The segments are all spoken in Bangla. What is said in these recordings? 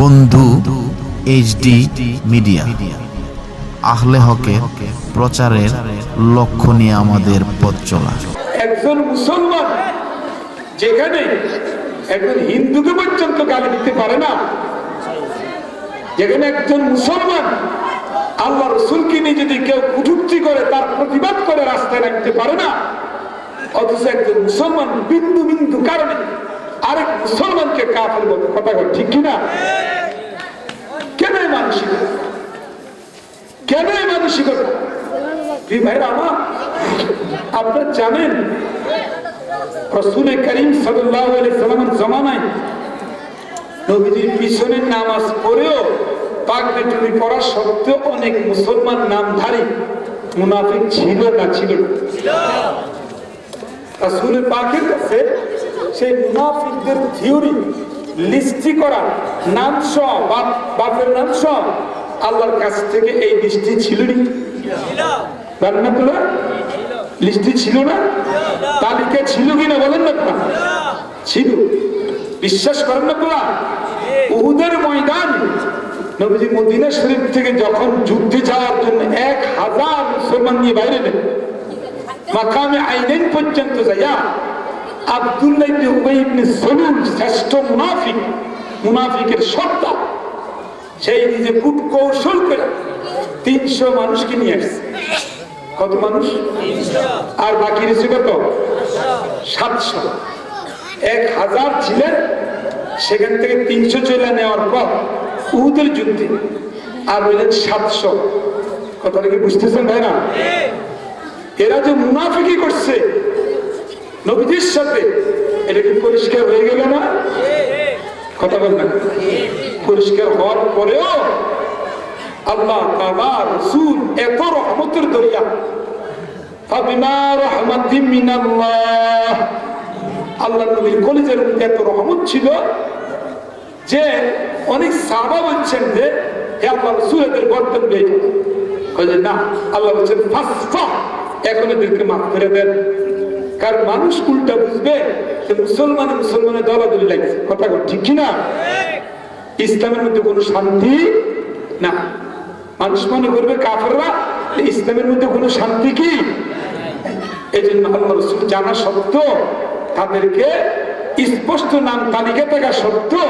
বন্ধু এইচডি মিডিয়া আহলে হকের প্রচারের লক্ষ্য নিয়ে আমাদের পথ চলা। একজন মুসলমান যেখানে একজন হিন্দুকে পর্যন্ত গালি দিতে পারে না, যেখানে একজন মুসলমান আল্লাহ রসুলকে নিয়ে যদি কেউ কটূক্তি করে তার প্রতিবাদ করে রাস্তায় রাখতে পারে না, অথচ একজন মুসলমান বিন্দু বিন্দু কারণে আরেক মুসলমানকে কাফের বলে কথা বলে, ঠিক কিনা? কেন মানসিকতা, কেন মানসিকতা? ভাইরা আমার, আপনারা জানেন রাসূল করিম সাল্লাল্লাহু আলাইহি সাল্লামের জামানায় নবীজির পিছনে নামাজ পড়েও পাগড়ি টুপি পরা সত্ত্বেও অনেক মুসলমান নামধারী মুনাফিক ছিল না? ছিল। রাসূলের পাকের কাছে সেই মুনাফিকদের থিওরি লিস্টি করা, নাম সহ বাপের নাম সহ আল্লাহর কাছ থেকে এই লিস্টি ছিল না? লিস্টি ছিল না? তালিকা ছিল কিনা বলেন না? ছিল। বিশ্বাস করেন না? উহুদের ময়দান নবীজি মদিনা শরীফ থেকে যখন যুদ্ধে যাওয়ার জন্য 1000 মুসলমান নিয়ে বাইরে নেন, মাকামে আইনাইন পর্যন্ত যাইয়া আব্দুল্লাহ ইবনে উবাই ইবনে সালুল শ্রেষ্ঠ মুনাফিকের সর্দার, সেই নিজে কূট কৌশল করে 300 মানুষকে নিয়ে আসছে। কত মানুষ? আর বাকি রয়েছে কত? 700। 1000 ছিলেন, সেখান থেকে 300 চলে নেওয়ার পর উহুদের যুদ্ধে আর রইলেন 700। কথাটা কি বুঝতেছেন ভাইরা? এরা যে মুনাফিকি করছে নবীজির সাথে, এটা কি পরিষ্কার হয়ে গেল না? কথা বল না। পরিষ্কার হওয়ার পরেও আল্লাহ তাআলা রাসূল এত রহমতের দরিয়া, ফাবিমা রাহমাতিন মিনাল্লাহ, আল্লাহ নবীর কলিজার মধ্যে এত রহমত ছিল যে অনেক সাহাবা বলছেন যে হে আল্লাহ রাসূল এদের গর্দন বেয়ে বলে না, আল্লাহ বলছেন ফাসফা, এখন এদেরকে মাফ করে দেন। কারণ মানুষ উল্টা বুঝবে যে মুসলমানের দলাদলি লাগছে। কথা ঠিক কিনা? ইসলামের মধ্যে কোনো শান্তি না। মানুষ মনে করবে কাফেররা ইসলামের মধ্যে কোনো শান্তি কি? এই জন্য আল্লাহ রাসূল জানা সত্ত্বেও, তাদেরকে স্পষ্ট নাম তালিকা থাকা সত্ত্বেও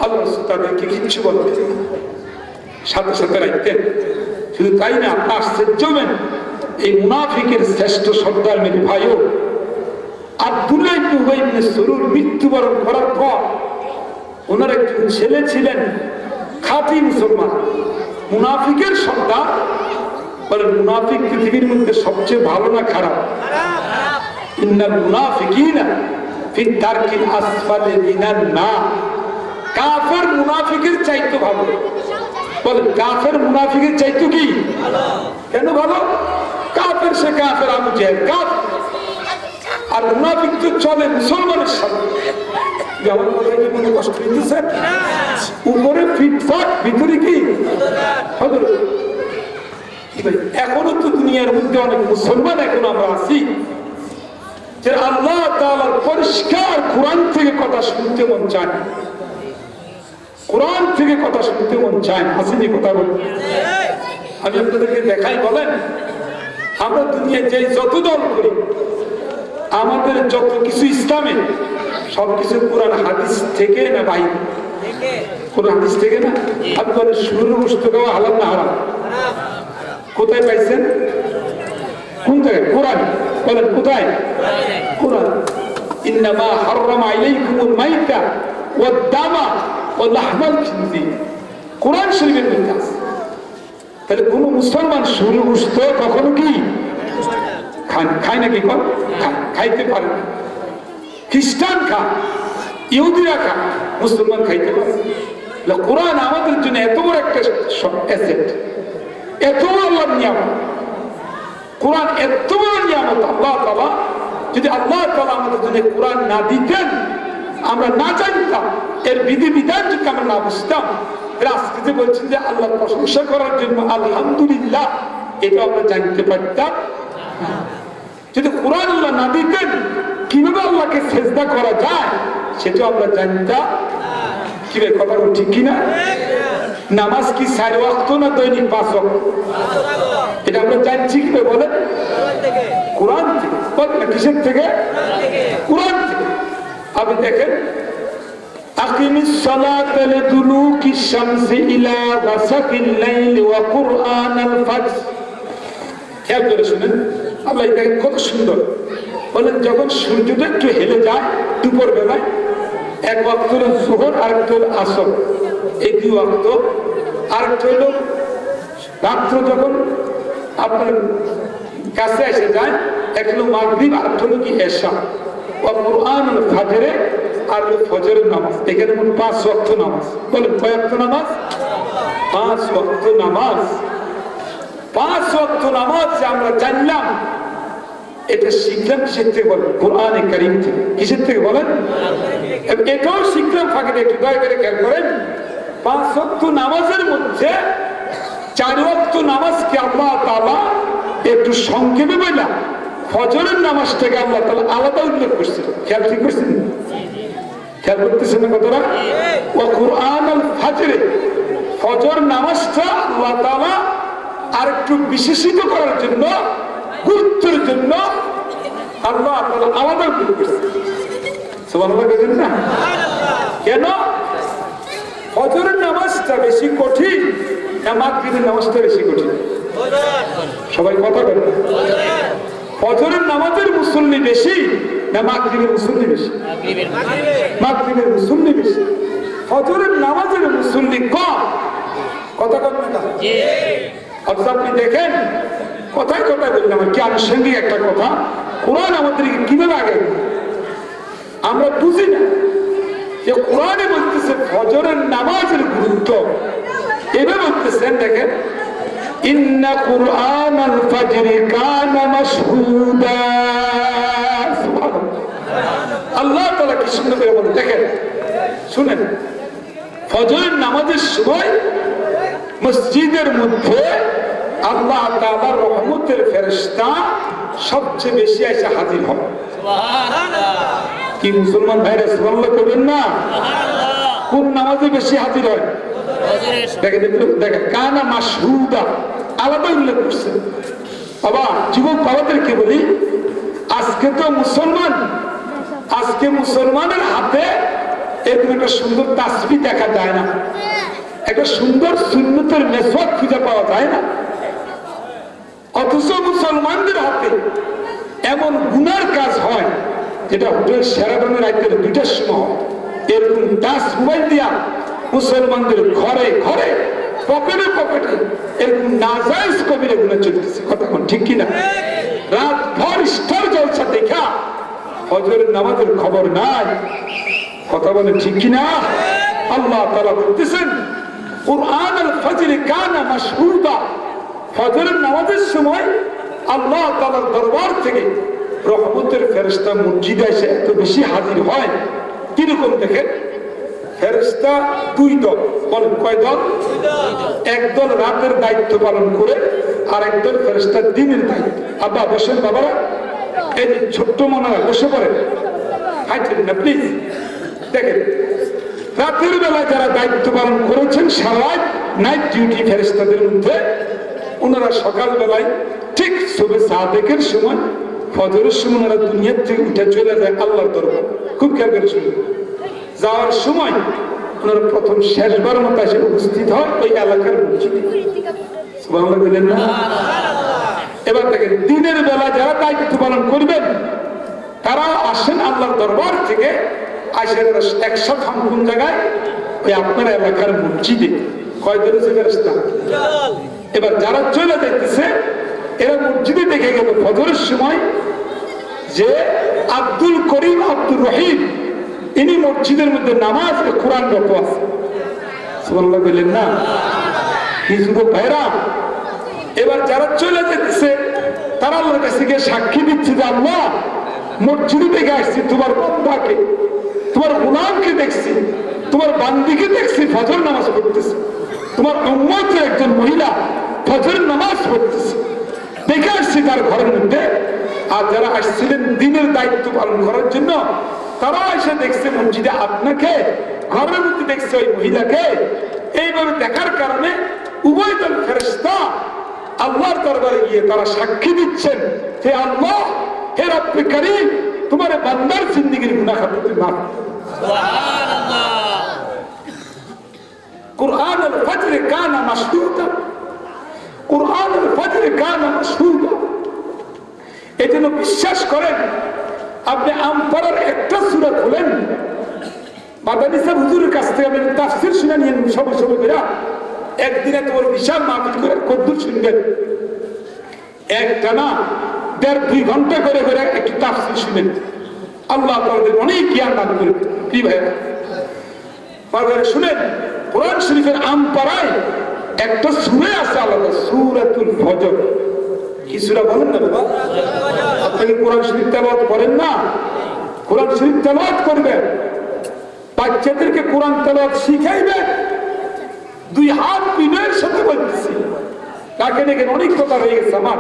আল্লাহ রাসূল তাদেরকে কিছু বলতেন, সাথে সাথে রাখতেন। শুধু তাই না, আশ্চর্য হবেন, এই মুনাফিকের শ্রেষ্ঠ সর্দার মেরে ভাইও আব্দুল্লাহ ইবনে উবাই ইবনে সালুল মৃত্যুবরণ করার পর ওনার একজন ছেলে ছিলেন খাঁটি মুসলমান, মুনাফিকের সর্দার। বলেন মুনাফিক পৃথিবীর মধ্যে সবচেয়ে ভালো না খারাপ? ইন্নাল মুনাফিকিনা ফি দারকিল আসফালি মিনান নার। কাফের মুনাফিকের চাইতে ভালো। বলেন কাফের মুনাফিকের চাইতে কি ভালো? কেন ভালো? কাফের সে কাফের, আবু জাহেল কাফের, আর মুনাফিক তো চলে মুসলমানের সাথে। যেমন কথায় কি মনে কষ্ট হইতেছে? উপরে ফিটফাট, ভিতরে কি? এখনো তো দুনিয়ার মধ্যে অনেক মুসলমান এখনো আমরা আছি যে আল্লাহ তাআলার পরিষ্কার কোরআন থেকে কথা শুনতে মন চায়, কোরআন থেকে কথা শুনতে মন চায়। আসেনি কথা বলি? আমি আপনাদেরকে দেখাই, বলেন আমরা দুনিয়ায় যে যত দল করি, আমাদের যত কিছু ইসলামে সবকিছু কোরআন হাদিস থেকে না বাইরে? কোরআন হাদিস থেকে না? আপনি বলেন শুরু গোশত খাওয়া হালাল না হারাম? কোথায় পাইছেন? কোন জায়গায়? কোরআন। বলেন কোথায়? কোরআন। ইন্নামা হাররামা আলাইকুমুল মাইতা ওয়াদ দামা ওয়া লাহমাল খিনজির, কোরআন শরীফের মধ্যে আছে। তাহলে কোন মুসলমান শুরু গোশত কখনো কি খায় নাকি? খাইতে পারে না। খ্রিস্টান খায়, ইহুদিরা খায়, মুসলমান খাইতে পারে। কোরআন আমাদের জন্য এত বড় একটা অ্যাসেট, এত বড় আল্লাহর নিয়ামত। কোরআন এত বড় নিয়ামত আল্লাহ তাআলা, যদি আল্লাহ তাআলা আমাদের জন্য কোরআন না দিতেন, আমরা না জানতাম এর বিধি বিধান, যদি আমরা না বুঝতাম, আজকে যে বলছেন যে আল্লাহর প্রশংসা করার জন্য আলহামদুলিল্লাহ, এটা আমরা জানতে পারতাম। যদি কোরআন আল্লাহ না দিতেন, কিভাবে আল্লাহকে সেজদা করা যায় সেটা আমরা জানতাম। কি রে, কথা ঠিক কিনা? নামাজ কি 4 ওয়াক্ত না দৈনিক 5 ওয়াক্ত? এটা আমরা জানছি কি বলে? কোরআন থেকে। বলেন না কিসের থেকে? কোরআন থেকে। আপনি দেখেন, আকিমিস সালাতা লিদুলুকিশ শামসি ইলা গাসাকিল লাইলি ওয়া কুরআনাল ফাজর। খেয়াল করে শুনেন, আল্লাহ এটা কত সুন্দর বলেন। যখন সূর্যটা একটু হেলে যায় দুপুর বেলায়, এক ওয়াক্ত হলো যোহর, আরেকটা হলো আসর, এই 2 ওয়াক্ত। আরেকটা হলো রাত্র যখন আপনার কাছে এসে যায়, এক হলো মাগরিব, আরেকটা হলো কি এশা। ওয়া কুরআনুল ফাজরে, আর হলো ফজরের নামাজ। এখানে মোট 5 ওয়াক্ত নামাজ। বলেন কয় ওয়াক্ত নামাজ? 5 ওয়াক্ত নামাজ। 5 ওয়াক্ত নামাজ যে আমরা জানলাম, এটা শিখলাম কিসের থেকে? বলেন কোরআনে কারীম থেকে। কিসের থেকে বলেন? এটাও শিখলাম ফাঁকে একটু দয়া করে খেয়াল করেন। 5 ওয়াক্ত নামাজের মধ্যে 4 ওয়াক্ত নামাজকে আল্লাহ তাআলা একটু সংক্ষেপে বললাম, ফজরের নামাজটাকে আল্লাহ তাআলা আলাদা উল্লেখ করছেন। খেয়াল ঠিক করছেন? খেয়াল করতেছেন না কথাটা? ওয়া কুরআনুল ফাজরে, ফজর নামাজটা আল্লাহ তাআলা আর একটু বিশেষিত করার জন্য, গুরুত্বের জন্য আল্লাহ তাআলা আলাদা উল্লেখ করছেন। সুবহানাল্লাহ বলেন না? কেন? ফজরের নামাজটা বেশি কঠিন না মাগরিবের নামাজটা বেশি কঠিন? সবাই কথা বলেন। ফজরের নামাজের মুসল্লি বেশি না মাগরিবের মুসল্লি বেশি? মাগরিবের মুসল্লি বেশি। ফজরের নামাজের মুসল্লি কম। কথা বলেন না? অথচ আপনি দেখেন, কথায় কথায় বললাম কি আনুষঙ্গিক একটা কথা, কোরআন আমাদেরকে কিভাবে আগে আমরা বুঝি না যে কোরআনে বলতেছে ফজরের নামাজের গুরুত্ব। এভাবে বলতেছেন, দেখেন, ইন্না কুরআনাল ফাজরি কানা মাশহুদা। আল্লাহ তাআলা কি সুন্দর করে বলেন, দেখেন শুনেন, ফজরের নামাজের সময় মসজিদের মধ্যে আল্লাহ তাআলার রহমতের ফেরেশতা সবচেয়ে বেশি এসে হাজির হয়। সুবহানাল্লাহ। কি মুসলমান ভাইরা সুবহানাল্লাহ করবেন না? কোন নামাজে বেশি হাজির হয়? দেখেন দেখেন, কানা মাশহুদা আলাদা উল্লেখ করছে। বাবা, যুবক বাবাদেরকে বলি, আজকে তো মুসলমান, আজকে মুসলমানের হাতে এরকম একটা সুন্দর তাসবিহ দেখা যায় না, একটা সুন্দর সুন্নতের মেসওয়াক খুঁজে পাওয়া যায় না। অথচ মুসলমানদের হাতে এমন গুনার কাজ হয় যেটা হোটেল শেরাটনের রাতে 2টার সময় হয়। এরকম টাচ মোবাইল দিয়া মুসলমানদের ঘরে ঘরে, পকেটে পকেটে এরকম নাজায়েজ কবিরা গুনাহ চলতেছে। কথা কোন ঠিক কিনা? রাত ভর স্টার জলসা দেখা ফজরের নামাজের খবর নাই। কথা বলে ঠিক কিনা? আল্লাহ তাআলা বলতেছেন, কুরআনুল ফাজরি কানা মাশহুদা। ফজরের নামাজের সময় আল্লাহ তাআলার দরবার থেকে রহমতের ফেরেশতা মসজিদে এসে এত বেশি হাজির হয়। কিরকম দেখেন, ফেরেশতা 2 দল। বলেন কয় দল? একদল রাতের দায়িত্ব পালন করে, আর একদল ফেরেশতা দিনের দায়িত্ব। আব্বা বসেন, বাবারা এই ছোট্ট মনে বসে পড়েন, হাইটেন না প্লিজ। দেখেন, রাতের বেলা যারা দায়িত্ব পালন করেছেন সারা নাইট ডিউটি ফেরেশতাদের মধ্যে, ওনারা সকাল বেলায় ঠিক সুবহে সাদেকের সময়, ফজরের সময় ওনারা দুনিয়ার থেকে উঠে চলে যায় আল্লাহর দরবার। খুব খেয়াল করে শুনুন, যাওয়ার সময় ওনারা প্রথম শেষবার মতো এসে উপস্থিত হয় ওই এলাকার মসজিদে। সুবহানাল্লাহ বলেন না? এবার দেখেন, দিনের বেলা যারা দায়িত্ব পালন করবেন তারা আসেন আল্লাহর দরবার থেকে, আসেন একসাথে কোন জায়গায়? ওই আপনার এলাকার মসজিদে। কয় দিন ফেরেশতা? এবার যারা চলে যাইতেছে এরা মসজিদে দেখে গেল ফজরের সময় যে আব্দুল করিম আব্দুর রহিম ইনি মসজিদের মধ্যে নামাজ কোরআন রত আছে। সুবহানাল্লাহ বললেন না? কি যুবক ভাইরা, এবার যারা চলে যেতেছে তারা আল্লাহর কাছে গিয়ে সাক্ষী দিচ্ছে যে আল্লাহ, মসজিদে দেখে আসছি তোমার বান্দাকে, তোমার গোলামকে দেখছি, তোমার বান্দিকে দেখছি ফজর নামাজ পড়তেছে, তোমার উম্মতের একজন মহিলা ফজর নামাজ পড়তেছে, দেখে আসছি তার ঘরের মধ্যে। আর যারা আসছিলেন দিনের দায়িত্ব পালন করার জন্য তারা এসে দেখছে মসজিদে আপনাকে, ঘরের মধ্যে দেখছে ওই মহিলাকে। এইভাবে দেখার কারণে উভয় দল ফেরেশতা আল্লাহর দরবারে গিয়ে তারা সাক্ষী দিচ্ছেন, হে আল্লাহ, হে রব্বে কারীম, তোমার বান্দার জিন্দেগীর গুনাহ খাতা মাফ। সুবহানাল্লাহ। কুরআনুল ফজর কানা মাশহুদা, কুরআনুল ফজর কানা মাশহুদা। এজন্য বিশ্বাস করেন, আপনি আমপারার একটা সূরা খোলেন, মাদানী সাহেব হুজুরের কাছ থেকে আপনি তাফসীর শুনে নিয়েন সবাই সবাই বেরা, একদিনে তোমার বিশাল মাহফিল করে কদ্দুর শুনবেন, একটা না 1.5-2 ঘন্টা করে করে একটু তাফসীর শুনেন, আল্লাহ তাআলা অনেক জ্ঞান দান করবে। কি ভাইরা ভাইরা শুনেন, কোরআন শরীফের আমপারায় একটা সূরা আছে আলাদা, সূরাতুল ফজর। কি সূরা বলেন না বাবা? আপনি কোরআন শরীফ তেলাওয়াত করেন না? কোরআন শরীফ তেলাওয়াত করবেন, বাচ্চাদেরকে কোরআন তেলাওয়াত শিখাইবেন। 2 হাত বিনয়ের সাথে বলতেছি, কাকে দেখেন অনেক কথা রয়ে গেছে আমার,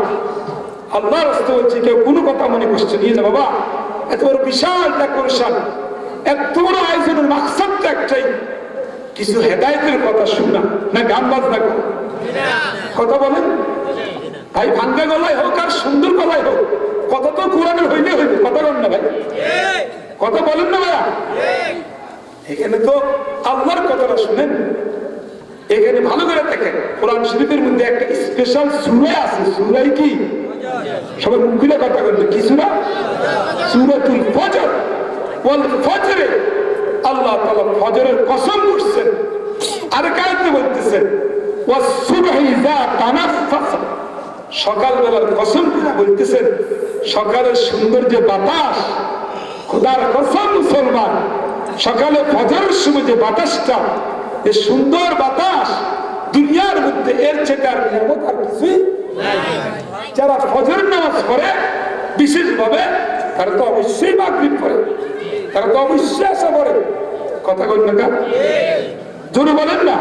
আল্লাহর রাস্তা বলছি, কেউ কোনো কথা মনে করছে নিয়ে না বাবা। এত বড় বিশাল ডেকোরেশন, এত বড় আয়োজনের মাকসাদটা একটাই, কিছু হেদায়েতের কথা শোনা, না গান বাজনা করা। কথা বলেন ভাই, ভাঙ্গা গলায় হোক আর সুন্দর গলায় হোক, কথা তো কোরআনের হইলে হইবে। কথা বলেন না ভাই, কথা বলেন না ভাইয়া। এখানে তো আল্লাহর কথাটা শুনেন, এখানে ভালো করে দেখেন, কোরআন শরীফের মধ্যে একটা স্পেশাল সূরা আছে। সূরাই কি? সবাই মুখ খুলে কথা বলবে, কি সূরা? সূরাতুল ফজর। ওয়াল ফজরে, আল্লাহ তাআলা ফজরের কসম করছেন। আর কায়তে বলতেছেন ওয়াস সুবহি ইযা তানাফফাস, সকালবেলার কসম করে বলতেছেন, সকালের সুন্দর যে বাতাস, খোদার কসম মুসলমান, সকালে ফজরের সময় যে বাতাসটা, এই সুন্দর বাতাস দুনিয়ার মধ্যে এর চেয়ে আর নিয়ামত আর কিছুই নাই। যারা ফজর নামাজ পড়ে বিশেষভাবে, তারা তো অবশ্যই মাগরিব পড়ে, তারা তো অবশ্যই আসা পড়ে। কথা বলেন না, জোরে বলেন না।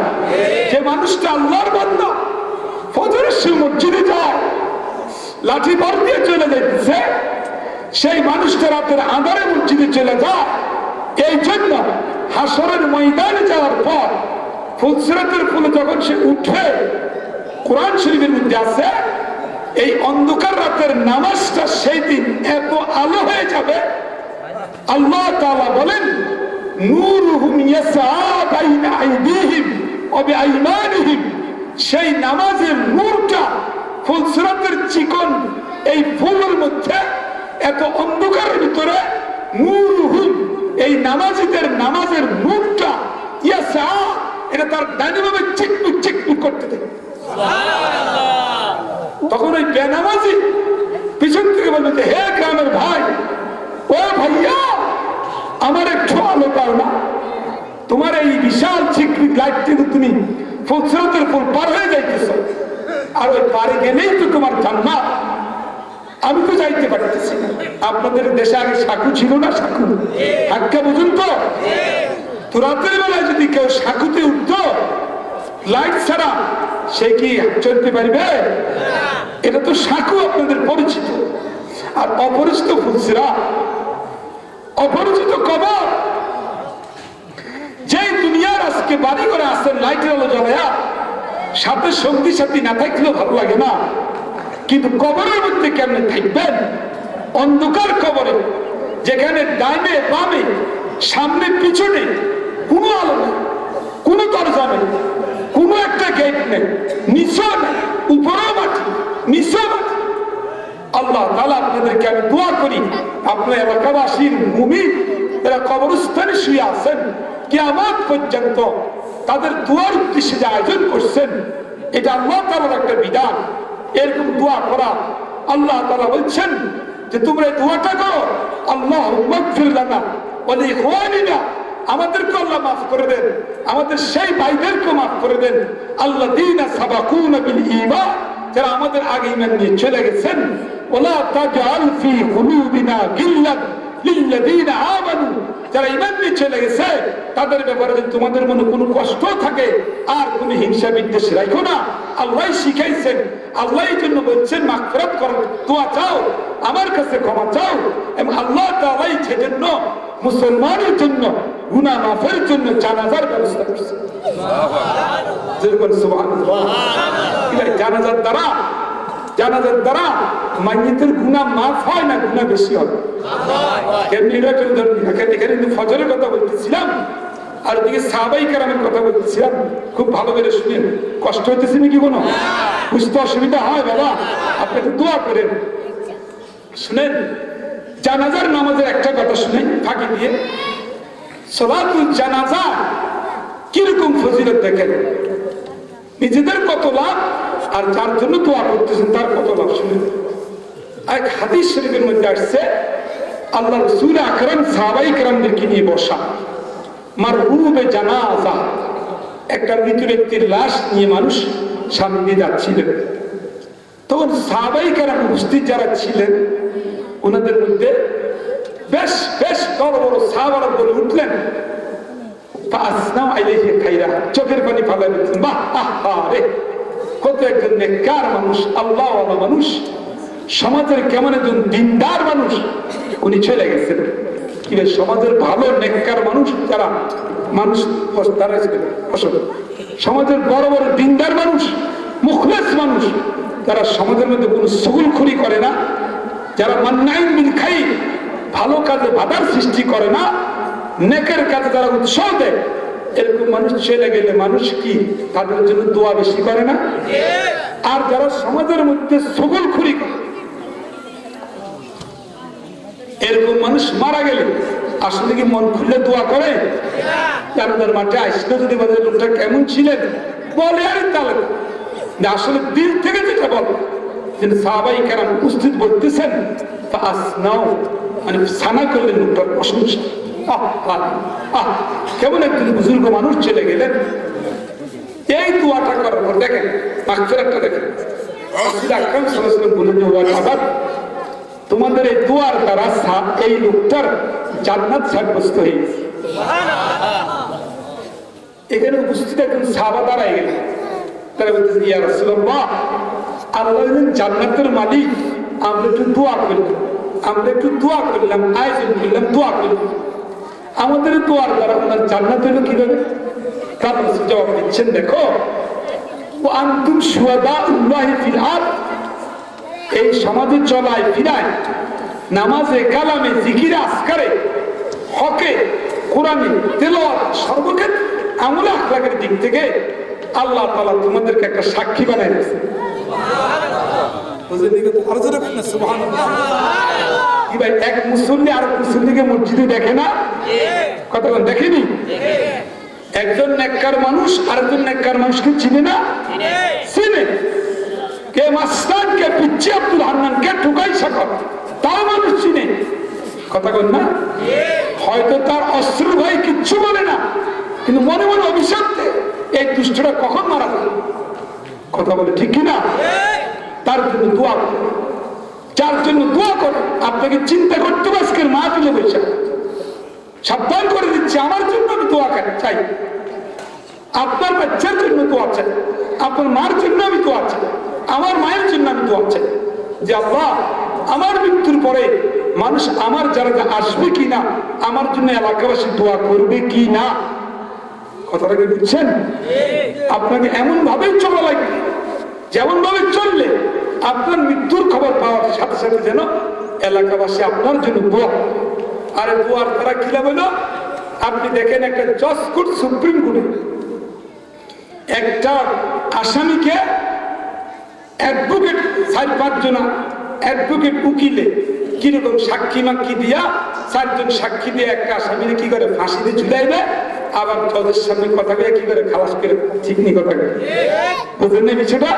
যে মানুষটা আল্লাহর বান্দা ফজরের সময় মসজিদে যায়, লাঠি বল দিয়ে চলে যাইতেছে, সেই মানুষটা রাতের আঁধারে মসজিদে চলে যায়। এই জন্য হাসরের ময়দানে যাওয়ার পর ফুলসিরাতের ফুলে যখন সে উঠে, কোরআন শরীফের মধ্যে আছে, এই অন্ধকার রাতের নামাজটা সেই দিন এত আলো হয়ে যাবে, আল্লাহ তাআলা বলেন নূরুহুম ইয়াসআ বাইনা আইদিহিম ওয়া বিআইমানিহিম, সেই নামাজের নূরটা ফুলসিরাতের চিকন এই ফুলের মধ্যে, এত অন্ধকারের ভিতরে নূরুহুম, এই নামাজীদের নামাজের নূরটা ইয়াসআ, এটা তার ডাইনামে চিকমিক চিকমিক করতে থাকে। সুবহানাল্লাহ। তখন ওই বেনামাজি পিছন থেকে বলবে যে, হে গ্রামের ভাই, ও ভাইয়া, আমার একটু আলো দাও না, তোমার এই বিশাল চিকমিক লাইট থেকে তুমি ফুলসিরাতের ফুল পার হয়ে যাইতেছো, আর ওই পারে গেলেই তো তোমার জান্নাত। আমি তো যাইতে পারতেছি না। আপনাদের দেশে আগে সাঁকু ছিল না? সাঁকু হাক্কা বুঝুন তো। তো রাতের বেলায় যদি কেউ সাঁকুতে উঠতো লাইট ছাড়া, সে কি চলতে পারবে? এটা তো সাঁকু আপনাদের পরিচিত। আর অপরিচিত ফুলসিরাত, অপরিচিত কবর, যে দুনিয়ার আজকে বাড়ি করে আসেন লাইটের আলো জ্বালায়া, সাথে সঙ্গী সাথী না থাকলেও ভালো লাগে না, কিন্তু কবরের মধ্যে কেমনে থাকবেন? অন্ধকার কবরে, যেখানে ডাইনে বামে সামনে পিছনে কোনো আলো নেই, কোনো দরজা নেই, কোনো একটা গেট নেই, নিচেও নেই, উপরেও মাটি, নিচেও মাটি। আল্লাহ তাআলা আপনাদেরকে আমি দোয়া করি, আপনার এলাকাবাসীর মুমিন এরা কবরস্থানে শুয়ে আছেন, কিয়ামত পর্যন্ত তাদের দোয়ার উদ্দেশ্যে যে আয়োজন করছেন, এটা আল্লাহ তাআলার একটা বিধান। এরকম দোয়া করা, আল্লাহ তাআলা বলছেন যে তোমরা এই দোয়াটা করো, আল্লাহুম্মা গফির লানা ওয়া লিইখওয়ানিনা, আমাদেরকে আল্লাহ মাফ করে দেন, আমাদের সেই ভাইদেরকে মাফ করে দেন, আল্লাযীনা সাবাকুনা বিল ঈমান, যারা আমাদের আগে ঈমান নিয়ে চলে গেছেন, ওয়ালা তাজআল ফি কুলুবিনা গিল্লান লিল্লাযীনা আমানু, যারা ঈমান নিয়ে চলে গেছে তাদের ব্যাপারে যদি তোমাদের মনে কোনো কষ্ট থাকে, আর কোনো হিংসা বিদ্বেষ রাখো না। আল্লাহ শিখাইছেন, আল্লাহ এই জন্য বলছেন মাগফিরাত করো, দোয়া চাও, আমার কাছে ক্ষমা চাও, এবং আল্লাহ তাআলাই সেজন্য মুসলমানের জন্য গুনাহ মাফের জন্য জানাজার ব্যবস্থা করছে। জানাজার দ্বারা মাইয়িতের গুনাহ মাফ হয় না, গুনাহ বেশি হয়। কেমনি এখানে ফজরের কথা বলতেছিলাম, আর ওদিকে সাহাবায়ে কেরামের কথা বলতেছিলাম। খুব ভালো করে শুনেন, কষ্ট হইতেছে নাকি কোনো? বুঝতে অসুবিধা হয় বাবা, আপনি একটু দোয়া করেন। শুনেন, জানাজার নামাজের একটা কথা শুনেন ফাঁকি দিয়ে। সালাতুল জানাজা কিরকম ফজিলত দেখেন, নিজেদের কত লাভ আর যার জন্য দোয়া করতেছেন তার কত লাভ শুনেন। এক হাদিস শরীফের মধ্যে আসছে, আল্লাহ রাসূল আকরাম সাহাবায়ে কেরামদেরকে নিয়ে বসা, মারহুবে জানাজা, একটা মৃত ব্যক্তির লাশ নিয়ে মানুষ সামনে দিয়ে যাচ্ছিলেন। তখন সাহাবায়ে কেরাম উপস্থিত যারা ছিলেন, ওনাদের মধ্যে বেশ বেশ বড় বড় সাহাবারা বলে উঠলেন, চোখের পানি ফালাই দিচ্ছেন, বাহ আহা রে, কত একজন নেককার মানুষ, আল্লাহওয়ালা মানুষ, সমাজের কেমন একজন দিনদার মানুষ, উনি চলে গেছেন। কি সমাজের ভালো নেককার মানুষ যারা মানুষ তারা সমাজের বড় বড় দিনদার মানুষ, মুখলেস মানুষ, যারা সমাজের মধ্যে কোনো সুগুলখুরি করে না, যারা মান্নাইন বিল খাইর, ভালো কাজে বাধার সৃষ্টি করে না, নেকের কাজে যারা উৎসাহ দেয়, এরকম মানুষ চলে গেলে মানুষ কি তাদের জন্য দোয়া বেশি করে না? আর যারা সমাজের মধ্যে সুগুলখুরি করে, এরকম মানুষ মারা গেলে আসলে কি মন খুলে দোয়া করে? জানাজার মাঠে আসলে যদি বলে লোকটা কেমন ছিলেন, বলে আর তাহলে আসলে দিল থেকে যেটা বলে। সাহাবায়ে কেরাম উপস্থিত বলতেছেন, মানে সানা করলেন লোকটার প্রশংসা। কেমন একজন বুজুর্গ মানুষ চলে গেলেন। এই দোয়াটা করার পর দেখেন মাগফিরাতটা দেখেন, আকরাম সাল্লাল্লাহু আলাইহি ওয়াসাল্লাম বলেন, তোমাদের এই দোয়ার দ্বারা এই লোকটার জান্নাত সাব্যস্ত হয়েছে। এখানে উপস্থিত একজন সাহাবা দাঁড়ায় গেলেন, তারা বলতেছে, ইয়া রাসূলুল্লাহ, আল্লাহ জান্নাতের মালিক, আমরা একটু দোয়া করলাম, আয়োজন করলাম, দোয়া করলাম, আমাদের দোয়ার দ্বারা ওনার জান্নাত হলো কিভাবে? তার রাসূল জবাব দিচ্ছেন, দেখো, ওয়া আনতুম শুহাদাউল্লাহি ফিল আরদ, এই সমাজে চলায় ফিরায়, নামাজে, কালামে, জিকিরে, আজকারে, হকে, কোরআনে, তেলাওয়াত, সর্বক্ষেত্রে আমলে আখলাকের দিক থেকে আল্লাহ তাআলা তোমাদেরকে একটা সাক্ষী বানায় দিয়েছে। কি ভাই, এক মুসল্লি আর মুসল্লিকে মসজিদে দেখে না? কতক্ষণ দেখেনি? একজন নেককার মানুষ আরেকজন নেককার মানুষকে চিনে না? চিনে। কে মাস্তান, কে পিচ্চি আব্দুল হান্নান, কে ঠুকাই সাকর, তাও মানুষ চিনে। কথা বল না? হয়তো তার অস্ত্র ভাই কিচ্ছু বলে না, কিন্তু মনে মনে অভিশাপ দেয়, এই দুষ্টটা কখন মারা যায়। কথা বলে ঠিক কিনা? তার জন্য দোয়া করে, যার জন্য দোয়া করে আপনাকে চিন্তা করতে হবে। আজকের মাহফিলে বসে সাবধান করে দিচ্ছে, আমার জন্য আমি দোয়া চাই, আপনার বাচ্চার জন্য দোয়া চাই, আপনার মার জন্য আমি দোয়া চাই, আমার মায়ের জন্য আমি দোয়া চাই, যে আল্লাহ আমার মৃত্যুর পরে মানুষ আমার যারা আসবে কিনা, আমার জন্য এলাকাবাসী দোয়া করবে কি না। কথাটা কি বুঝছেন? আপনাকে এমন ভাবেই চলা লাগবে, যেমন ভাবে চললে আপনার মৃত্যুর খবর পাওয়ার সাথে সাথে যেন এলাকাবাসী আপনার জন্য দোয়া। আর দোয়ার দ্বারা কি লাভ হলো? আপনি দেখেন একটা জজ কোর্ট, সুপ্রিম কোর্টে একটা আসামিকে অ্যাডভোকেট 4-5 জন অ্যাডভোকেট উকিলে কিরকম সাক্ষী মাক্ষী দিয়া 4 জন সাক্ষী দিয়ে একটা আসামিকে কি করে ফাঁসিতে ঝুলাইবে, আবার জজের সামনে কথা বলে কি করে খালাস করে। ঠিক নি কথা? বুঝলেন না বিষয়টা?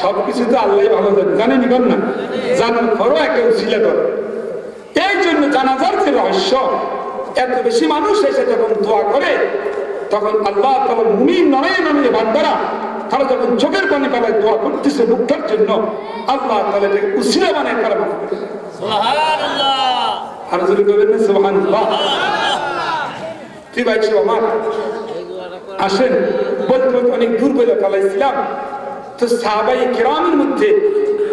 সবকিছু তো আল্লাহ ভালো জানেনি, কর না জানার পরও একটা উছিলা করে। এই জন্য জানাজার যে রহস্য, এত বেশি মানুষ এসে যখন দোয়া করে, তখন আল্লাহ তাআলা মুমিন নয় নয় বান্দারা তারা যখন চোখের পানি পালায় দোয়া করতেছে লোকটার জন্য, আল্লাহ তাআলা এটাকে উছিলা বানায় তারা মাফ করে। সুবহানাল্লাহ। আর যদি কইবেন না সুবহানাল্লাহ। ঠিক আছে আমার আসেন, বলতে বলতে অনেক দূর বলে পালাইছিলাম। তো সাহাবায়ে কেরামের মধ্যে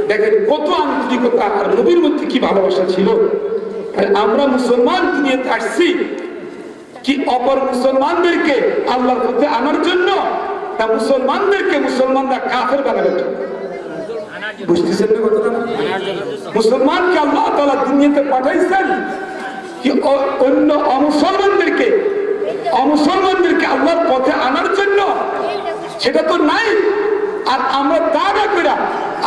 দেখেন কত আন্তরিকতা, আর নবীর মধ্যে কি ভালোবাসা ছিল। আমরা মুসলমান দুনিয়াতে আসছি কি অপর মুসলমানদেরকে আল্লাহর পথে আনার জন্য, না মুসলমানদেরকে মুসলমানরা কাফের বানাবে? বুঝতেছেন না কথাটা? মুসলমানকে আল্লাহ তাআলা দুনিয়াতে পাঠাইছেন কি অন্য অমুসলমানদেরকে আল্লাহর পথে আনার জন্য? সেটা তো নাই। আর আমরা দাবি করে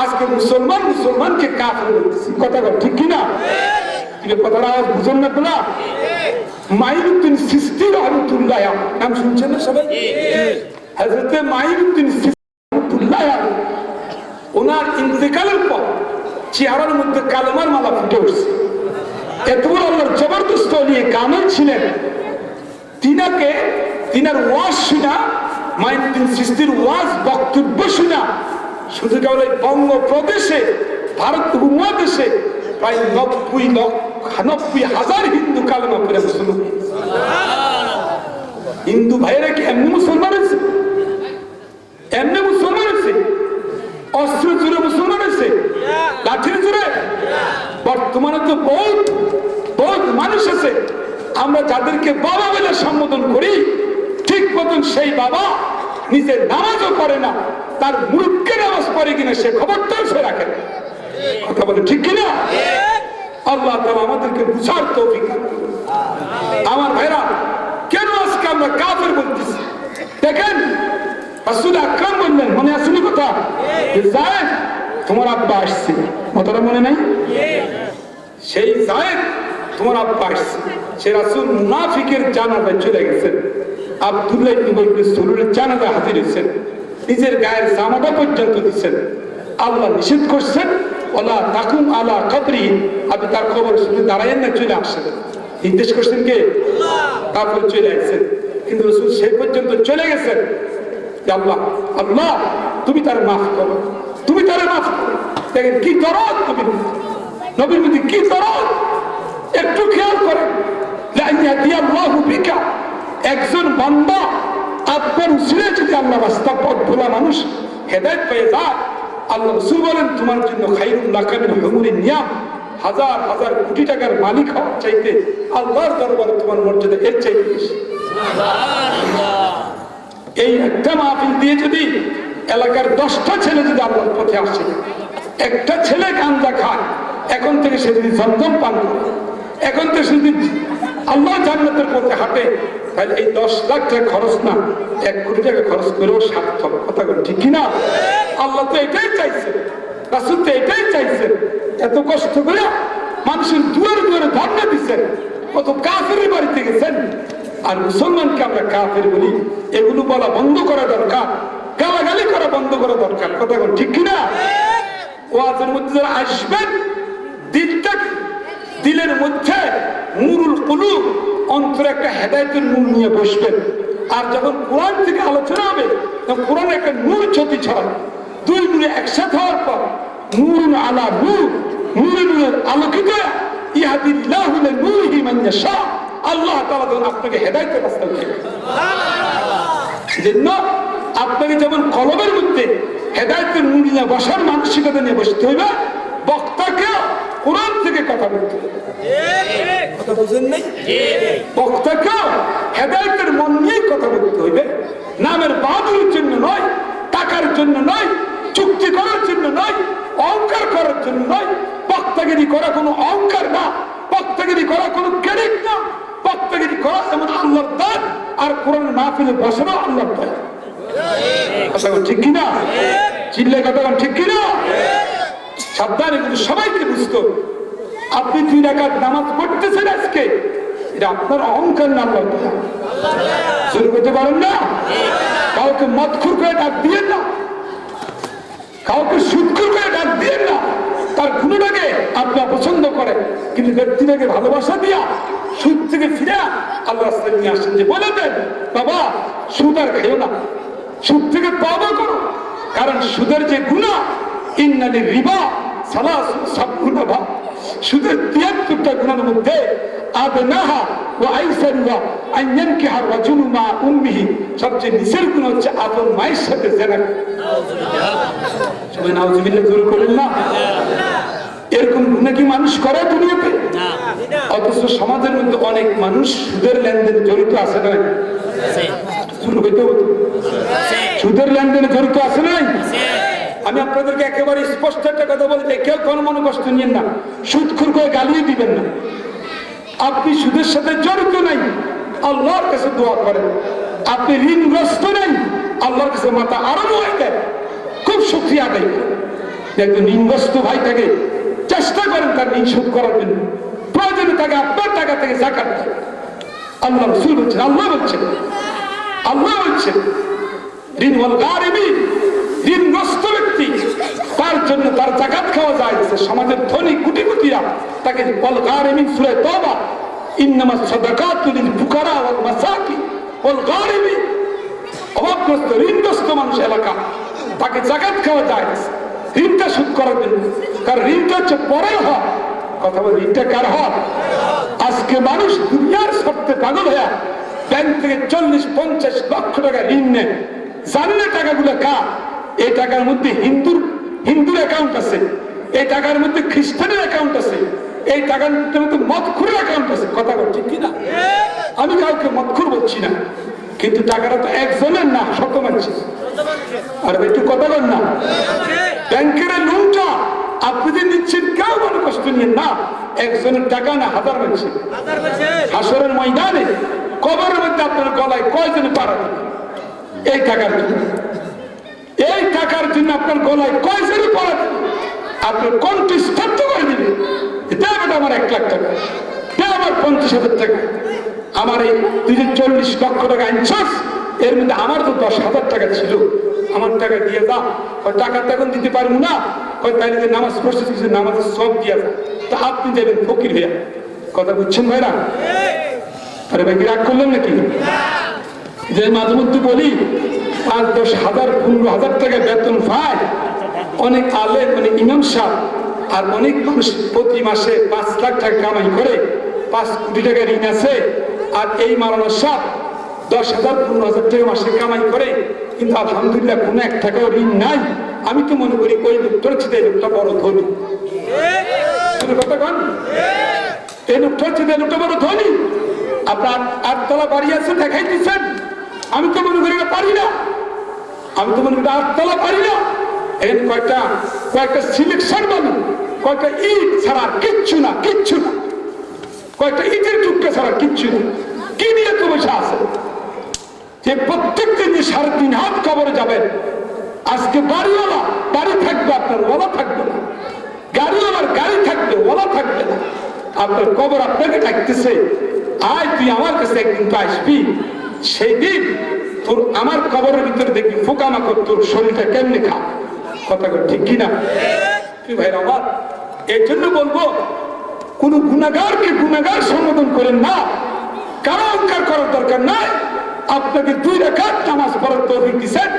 আজকে মুসলমানকে কাফের বলতেছি। কথা ঠিক কিনা? কথাটা বুঝুন না তোলা। মাইনুদ্দিন চিশতি রহমাতুল্লাহ নাম শুনছেন না সবাই? হযরত মাইনুদ্দিন চিশতি রহমাতুল্লাহ ওনার ইন্তেকালের পর চেহারার মধ্যে কালেমার মালা ফুটে উঠছে। এত বড় আল্লাহর জবরদস্ত নিয়ে কামেল ছিলেন। তিনার ওয়াজ শুনা, মাইনুদ্দিন চিশতির ওয়াজ বক্তব্য শুনা শুধু কেবল বঙ্গপ্রদেশে, ভারত উপমহাদেশে প্রায় 90,000 হিন্দু কালেমা পড়ে মুসলমান। হিন্দু ভাইয়েরা কি এমনি মুসলমান হয়েছে? এমনি মুসলমান হয়েছে? অস্ত্র জুড়ে মুসলমান হয়েছে? লাঠির জুড়ে? বর্তমানে তো বহুত মানুষ আছে আমরা যাদেরকে বাবা বলে সম্বোধন করি, ঠিক মতন সেই বাবা নিজের নামাজও করে না, তার মুরুক্কে নামাজ পড়ে কিনা সে খবরটাও সে রাখে না। কথা বলে ঠিক কিনা? আল্লাহ তাআলা আমাদেরকে বুঝার তৌফিক দান করুন। আমার ভাইরা, কেন আজকে আমরা কাফের বলতেছি? দেখেন রাসূল আকরাম বললেন, মনে আছে না কথা? যায়েদ তোমার আব্বা আসছে, কথাটা মনে নাই? সেই যায়েদ তোমার আব্বা আসছে। সে রাসূল মুনাফিকের জানাজায় চলে গেছেন। আব্দুল্লাহ ইবনে উবাই ইবনে সালুলের জানাজায় হাজির হয়েছেন। নিজের গায়ের জামাটা পর্যন্ত দিচ্ছেন। আল্লাহ নিষেধ করছেন, ওয়ালা তাকুম আলা কবরি, আপনি তার কবর শুনে দাঁড়ায়েন না, চলে আসেন। নির্দেশ করছেন কে? তারপর চলে আসছেন। কিন্তু রাসূল সেই পর্যন্ত চলে গেছেন। আল্লাহ তুমি তার মাফ করো, তুমি তার মাফ করো। দেখেন কি দরদ তুমি নবীর প্রতি, কি দরদ! একটু খেয়াল করেন, লা ইয়াহদিয়াল্লাহু বিকা, একজন বান্দা আপনার উসিলে যদি আল্লাহ রাস্তা পথ ভোলা মানুষ হেদায়েত পেয়ে যায়, আল্লাহ রাসূল বলেন তোমার জন্য খায়রুল লাকা মিন হুমুরিন নিয়াম, হাজার হাজার কোটি টাকার মালিক হওয়ার চাইতে আল্লাহর দরবারে তোমার মর্যাদা এর চাইতে বেশি। এই একটা মাহফিল দিয়ে যদি এলাকার 10টা ছেলে যদি আল্লাহর পথে আসে, একটা ছেলে গাঁজা খায়, এখন থেকে সে যদি জমজম পান করে, এখন থেকে সে যদি আল্লাহ জান্নাতের পথে হাঁটে, তাহলে এই 10 লাখ টাকা খরচ না, 1 কোটি টাকা খরচ করেও সার্থক। কথা বল ঠিক কিনা? আল্লাহ তো এটাই চাইছে, রাসূল তো এটাই চাইছে। এত কষ্ট করে মানুষের দুয়ারে দুয়ারে ধর্ণা দিচ্ছেন, কত কাফেরের বাড়িতে গেছেন, আর মুসলমানকে আমরা কাফের বলি। এগুলো বলা বন্ধ করা দরকার, গালাগালি করা বন্ধ করা দরকার। কথা বল ঠিক কিনা? ওয়াজের মধ্যে যারা আসবেন, দিলের মধ্যে নূরুল কুলুব, অন্তরে একটা হেদায়েতের নূর নিয়ে বসবেন। আর যখন কোরআন থেকে আলোচনা হবে, তখন কোরআনে একটা নূর জ্যোতি ছড়াবে। দুই নূরে একসাথে হওয়ার পর নূরুন আলা নূর, নূরে নূরের আলোকিত ইয়াহদিল্লাহু লিনূরিহি মান ইয়াশা, আল্লাহ তাআলা যখন আপনাকে হেদায়েতের রাস্তা দেখাবেন। সেজন্য আপনাকে যেমন কলবের মধ্যে হেদায়েতের নূর নিয়ে বসার মানসিকতা নিয়ে বসতে হবে, বক্তাকে কোরআন থেকে কথা বলতে হবে। কথা বুঝেন নাই? বক্তাকে হেদায়েতের মন নিয়ে কথা বলতে হবে। নামের বাহাদুরির জন্য নয়, টাকার জন্য নয়, চুক্তি করার জন্য নয়, অহংকার করার জন্য নয়। বক্তাগিরি করা কোনো অহংকার না, বক্তাগিরি করা কোনো ক্রেডিট না। বক্তাগিরি করা যেমন আল্লাহর দান, আর কোরআন মাহফিলে বসানো আল্লাহর দান। কথা ঠিক কিনা? চিল্লে কথা ঠিক কিনা? সাবধানে, কিন্তু সবাইকে বুঝতে হবে। আপনি 2 রাকাত নামাজ পড়তেছেন আজকে, এটা আপনার অহংকার না, আল্লাহর দান। শুরু করতে পারেন না? কাউকে মদখুর করে ডাক দিয়েন না, কাউকে সুদখোর করে ডাক দিয়েন না। তার গুণটাকে আপনি অপছন্দ করেন, কিন্তু ব্যক্তিটাকে ভালোবাসা দিয়া সুদ থেকে ফিরে আল্লাহ রাস্তায় নিয়ে আসেন। যে বলে দেন, বাবা সুদ আর খেও না, সুদ থেকে তওবা করো। কারণ সুদের যে গুনাহ, ইন্নালির রিবা সালাসুন ভাব, সুদের 73টা গুনাহের মধ্যে আদনাহা ওয়া আইসারুহা আন ইয়ানকিহা রাজুলু মা উম্মিহি, সবচেয়ে নিচের গুনাহ হচ্ছে আপন মায়ের সাথে জিনা। নাউযুবিল্লাহ। সবাই নাউযুবিল্লাহ জোরে করেন না। এরকম গুনাহ কি মানুষ করে দুনিয়াতে? অথচ সমাজের মধ্যে অনেক মানুষ সুদের লেনদেনে জড়িত আছে না? সুদের লেনদেনে জড়িত আছে নাই? আমি আপনাদেরকে একেবারে স্পষ্ট একটা কথা বলতে, কেউ কোনো মনে কষ্ট নিয়েন না, সুদখোর করে গালিয়ে দিবেন না। আপনি সুদের সাথে জড়িত নাই, আল্লাহর কাছে দোয়া করেন। আপনি ঋণগ্রস্ত নাই, আল্লাহর কাছে মাথা আরো হয়ে দেয়, খুব শুকরিয়া আদায় করেন। একজন ঋণগ্রস্ত ভাই থাকে, চেষ্টা করেন তার ঋণ শোধ করার জন্য। প্রয়োজনে তাকে আপনার টাকা থেকে যাকাত দেন। আল্লাহ রাসূল বলছেন, আল্লাহ বলছেন ঋণওয়াল গারিমিন, ঋণগ্রস্ত ব্যক্তি, তার জন্য তার যাকাত খাওয়া যায়। সমাজের ধনী কোটিপতিরা তাকে ওয়াল গারিমিন, সূরা তাওবা, ইন্নামাস সাদাকাতু লিল ফুকারা ওয়াল মাসাকিন ওয়াল গারিমিন, অভাবগ্রস্ত ঋণগ্রস্ত মানুষ এলাকা, তাকে যাকাত খাওয়া যায় ঋণটা শোধ করার জন্য। কারণ ঋণটা হচ্ছে পরের হক। কথা বল, ঋণটা কার হক? আজকে মানুষ দুনিয়ার স্বার্থে পাগল হয়ে ব্যাংক থেকে 40-50 লক্ষ টাকা ঋণ নেয়। জানেন না টাকাগুলো কার? এই টাকার মধ্যে হিন্দুর অ্যাকাউন্ট আছে, এই টাকার মধ্যে খ্রিস্টানের অ্যাকাউন্ট আছে, এই টাকার মধ্যে মদখুরের অ্যাকাউন্ট আছে। কথা বল, ঠিক কিনা? আমি কাউকে মদখুর বলছি না, কিন্তু টাকাটা তো একজনের না, শত মানুষের। আর একটু কথা বল না, ব্যাংকের লোনটা আপনি যে নিচ্ছেন, কেউ মনে কষ্ট নিয়েন না, একজনের টাকা না, হাজার মানুষের। হাসরের ময়দানে কবরের মধ্যে আপনার গলায় কয়জনে পাড়া দেবে এই টাকার জন্য? এই টাকার জন্য আপনার গলায় কয়জনে পাড়া দেবে? আপনার কণ্ঠ স্তব্ধ করে দিবে, আমার 1 লাখ টাকা, আমার 50,000 টাকা, আমার এই 40 লক্ষ টাকা আনছস, এর মধ্যে আমার তো 10,000 টাকা ছিল, আমার টাকা দিয়ে দাও। টাকা তো এখন দিতে পারবো না, তাইলে যে নামাজ পড়ছে কিছু নামাজের সব দিয়ে দাও। তা আপনি যাবেন ফকির হইয়া। কথা বুঝছেন ভাইরা? আরে ভাই, রাগ করলেন নাকি? যে মাঝে মধ্যে বলি 5-10 হাজার 15,000 টাকা বেতন পায় অনেক আলেম, অনেক ইমাম সাহেব, আর অনেক মানুষ প্রতি মাসে 5 লাখ টাকা কামাই করে, 5 কোটি টাকা ঋণ আছে। আর এই মারানো সাহেব 10,000-15,000 টাকা মাসে কামাই করে, কিন্তু আলহামদুলিল্লাহ কোনো 1 টাকাও ঋণ নাই। আমি তো মনে করি ওই লোকটার চেয়ে এই লোকটা বড় ধনী। কথা কন, এই লোকটার চেয়ে লোকটা বড় ধনী। আপনার 8 তলা বাড়ি আছে দেখাই দিচ্ছেন, আমি তো মনে করি পারি না, আমি তো মনে করি 8 তলা পারি না। এখানে কয়েকটা সিলেকশন বানু, কয়েকটা ইট ছাড়া কিচ্ছু না, কয়েকটা ইটের টুকরা ছাড়া কিচ্ছু না। কি নিয়ে তো বসে আছে যে প্রত্যেক দিন 3.5 হাত কবরে যাবেন? আজকে বাড়িওয়ালা বাড়ি থাকবে, আপনার ওলা থাকবে না। গাড়িওয়ালার গাড়ি থাকবে, ওলা থাকবে না। আপনার কবর আপনাকে ডাকতেছে, আয় তুই আমার কাছে একদিন তো আসবি, সেই দিন তোর আমার কবরের ভিতরে দেখবি পোকামাকড় তোর শরীরটা কেমনে খা। কথা ঠিক কিনা? তুই ভাই আমার, এই জন্য বলবো, কোন গুনাহগারকে গুনাহগার সম্বোধন করেন না, কারো অহংকার করার দরকার নাই। আপনাকে 2 রাকাত নামাজ পড়ার তৌফিক দিয়েছেন,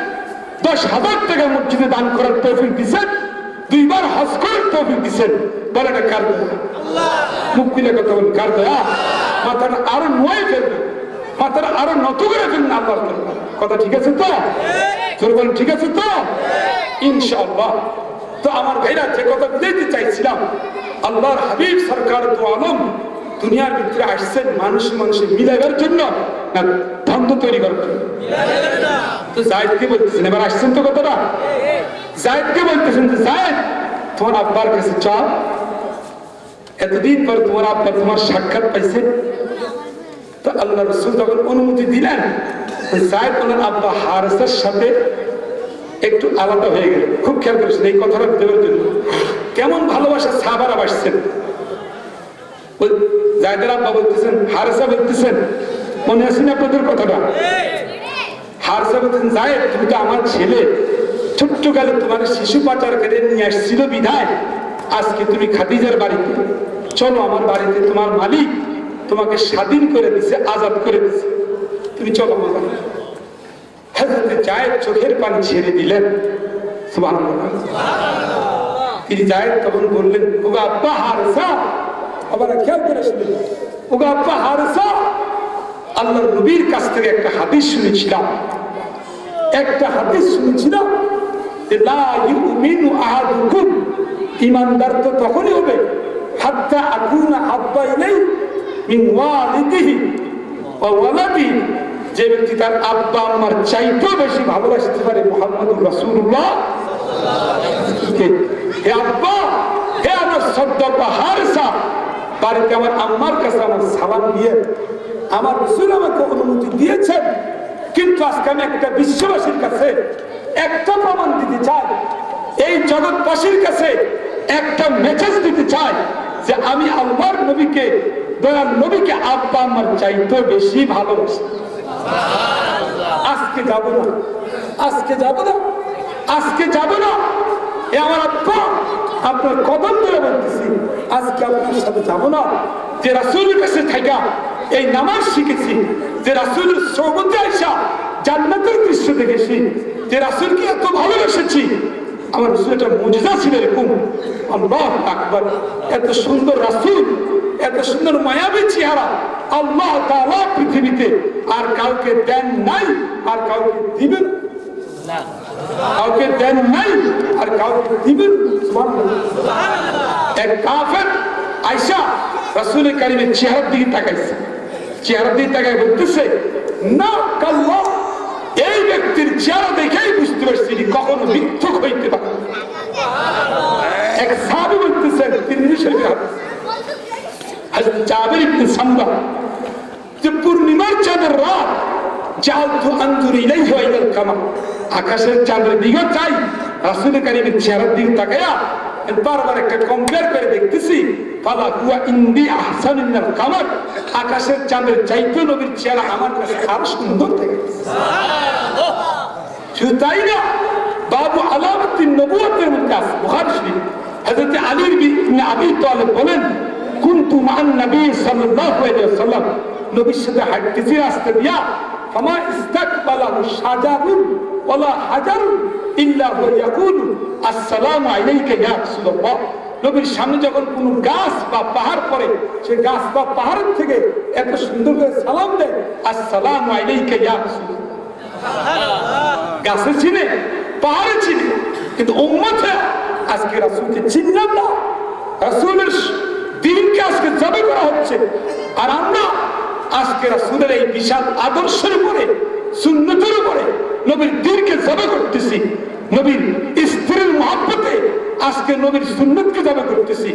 10,000 টাকা মসজিদে দান করার তৌফিক দিয়েছেন, 2 বার হজ করার তৌফিক দিয়েছেন। বলে এটা কার দয়া? মুখ খুলে কথা বলেন, কার দয়া? মাথাটা আরো নয় ফেলবে, মাথাটা আরো নত করে ফেলবেন আল্লাহর দরবারে। কথা ঠিক আছে তো? বলেন ঠিক আছে তো? ইনশাআল্লাহ। তো আমার ভাইরা, যে কথা বুঝাইতে চাইছিলাম, আল্লাহর হাবিব সরকার দু আলম দুনিয়ার ভিতরে আসছেন মানুষের মিলাইবার জন্য না দ্বন্দ্ব তৈরি করার জন্য? তো জায়েদকে বলতেছেন, এবার আসছেন তো কথাটা, জায়েদকে বলতেছেন যে জায়েদ, তোমার আব্বার কাছে চল, এতদিন পর তোমার আব্বা তোমার সাক্ষাৎ পাইছে। তো আল্লাহ রাসূল যখন অনুমতি দিলেন, জায়েদ ওনার আব্বা হারেসার সাথে একটু আলাদা হয়ে গেল। খুব খেয়াল করেছেন এই কথাটা দেওয়ার জন্য, কেমন ভালোবাসা সাহাবারা বাসছেন। জায়েদের আব্বা বলতেছেন, হারেসা বলতেছেন, মনে আছেন আপনাদের কথাটা? হারেসা বলতেছেন, জায়েদ তুমি তো আমার ছেলে, ছোট্ট কালে তোমার শিশু পাচার করে নিয়ে আসছিল বিধায় আজকে তুমি খাদিজার বাড়িতে চলো, আমার বাড়িতে তোমার মালিক তোমাকে স্বাধীন করে দিছে, আজাদ করে দিছে, তুমি চলো আমার বাড়িতে। হযরত জায়েদ চোখের পানি ছেড়ে দিলেন। সুবহানাল্লাহ। তিনি জায়েদ তখন বললেন, ওগো আব্বা হারেসা, আবার খেয়াল করে শুনুন, ওগো আব্বা হারেসা, আল্লাহর নবীর কাছ থেকে একটা হাদিস শুনেছিলাম, যে লা ইউমিনু আহাদুকুম ইমানদার তো তখনই হবে হাত্তা আকুনা আব্বা ইলাই মিন ওয়ালিদিহি ওয়া ওয়ালাদিহি, যে ব্যক্তি তার আব্বা আম্মার চাইতেও বেশি ভালোবাসতে পারে মুহাম্মদুর রাসূলুল্লাহ। হে আব্বা, হে আমার সদ্দা হারসা, বাড়িতে আমার আম্মার কাছে আমার সালাম দিয়ে আমার রাসূল আমাকে অনুমতি দিয়েছেন, কিন্তু আজকে আমি একটা বিশ্ববাসীর কাছে একটা প্রমাণ দিতে চাই, এই জগৎবাসীর কাছে একটা মেসেজ দিতে চাই যে আমি আল্লাহর নবীকে, দয়াল নবীকে আব্বা আম্মার চাইতে বেশি ভালোবাসি। আজকে যাব না, আজকে যাব না, আজকে যাব না। এ আমার আব্বা, আপনার কদম ধরে বলতেছি, আজকে আপনার সাথে যাব না। যে রাসূলের কাছে থাকা এই নামাজ শিখেছি, যে রাসূলের সোহবতে আইসা জান্নাতের দৃশ্য দেখেছি, যে রাসূলকে এত ভালোবেসেছি, আমার রাসূল একটা মুজিজা ছিল এরকম। আল্লাহু আকবার, এত সুন্দর রাসূল, এত সুন্দর মায়াবী চেহারা আল্লাহ তাআলা পৃথিবীতে আর কাউকে দেন নাই, আর কাউকে দিবেন না, কাউকে দেন নাই আর কাউকে দিবেন। সুবহানাল্লাহ। এক কাফের আয়েশা রাসূলের কারীমের চেহারার দিকে তাকাইছে, চেহারার দিকে তাকায় বলতেছে, না কাল্লাহ, এই ব্যক্তির চেহারা দেখেই বুঝতে পারছি কখনো মিথ্যুক হইতে পারে। এক সাহাবী বলতেছেন, তিরমিজি শরীফের হাদিস, হযরত জাবির ইবনে সামরা, যে পূর্ণিমার চাঁদের রাত জালতু আনজুর ইলাইহি ওয়া ইলাল কামার, আকাশের চাঁদের দিকে চাই, রাসূল কারীমের চেহারার দিকে তাকায়া বারবার একটা কম্পেয়ার করে দেখতেছি, ফালা হুয়া ইনদি আহসানু মিনাল কামার, আকাশের চাঁদের চাইতে নবীর চেহারা আমার কাছে আরো সুন্দর থাকে। সুবহানাল্লাহ। শুধু তাই না, বাবু আলামাতিন নবুওয়াতের মধ্যে আছে বুখারী শরীফ, হযরত আলী ইবনে আবি তালিব বলেন, কুনতু মান নবী সাল্লাল্লাহু আলাইহি ওয়াসাল্লাম, নবীর সাথে হাঁটতেছি রাস্তা দিয়া, ফামা ইস্তাকবালাহু শাজারুন ওয়ালা হাজারুন ইল্লা হুয়া ইয়াকুলু আসসালামু আলাইকা ইয়া রাসূলুল্লাহ। নবীর সামনে যখন কোনো গাছ বা পাহাড় পড়ে, সে গাছ বা পাহাড়ের থেকে এত সুন্দর করে সালাম দেয়, আসসালামু আলাইকা ইয়া রাসূলুল্লাহ। গাছে চিনে, পাহাড়ে চিনে, কিন্তু উম্মতে আজকে রাসূলকে চিনলাম না, রাসূলের দ্বীনকে আজকে জবে করা হচ্ছে। আর আমরা আজকে রাসূলের এই বিশাল আদর্শের উপরে, সুন্নতের উপরে নবীর দ্বীনকে জবে করতেছি, নবীর স্ত্রীর মহব্বতে আজকে নবীর সুন্নতকে জবে করতেছি,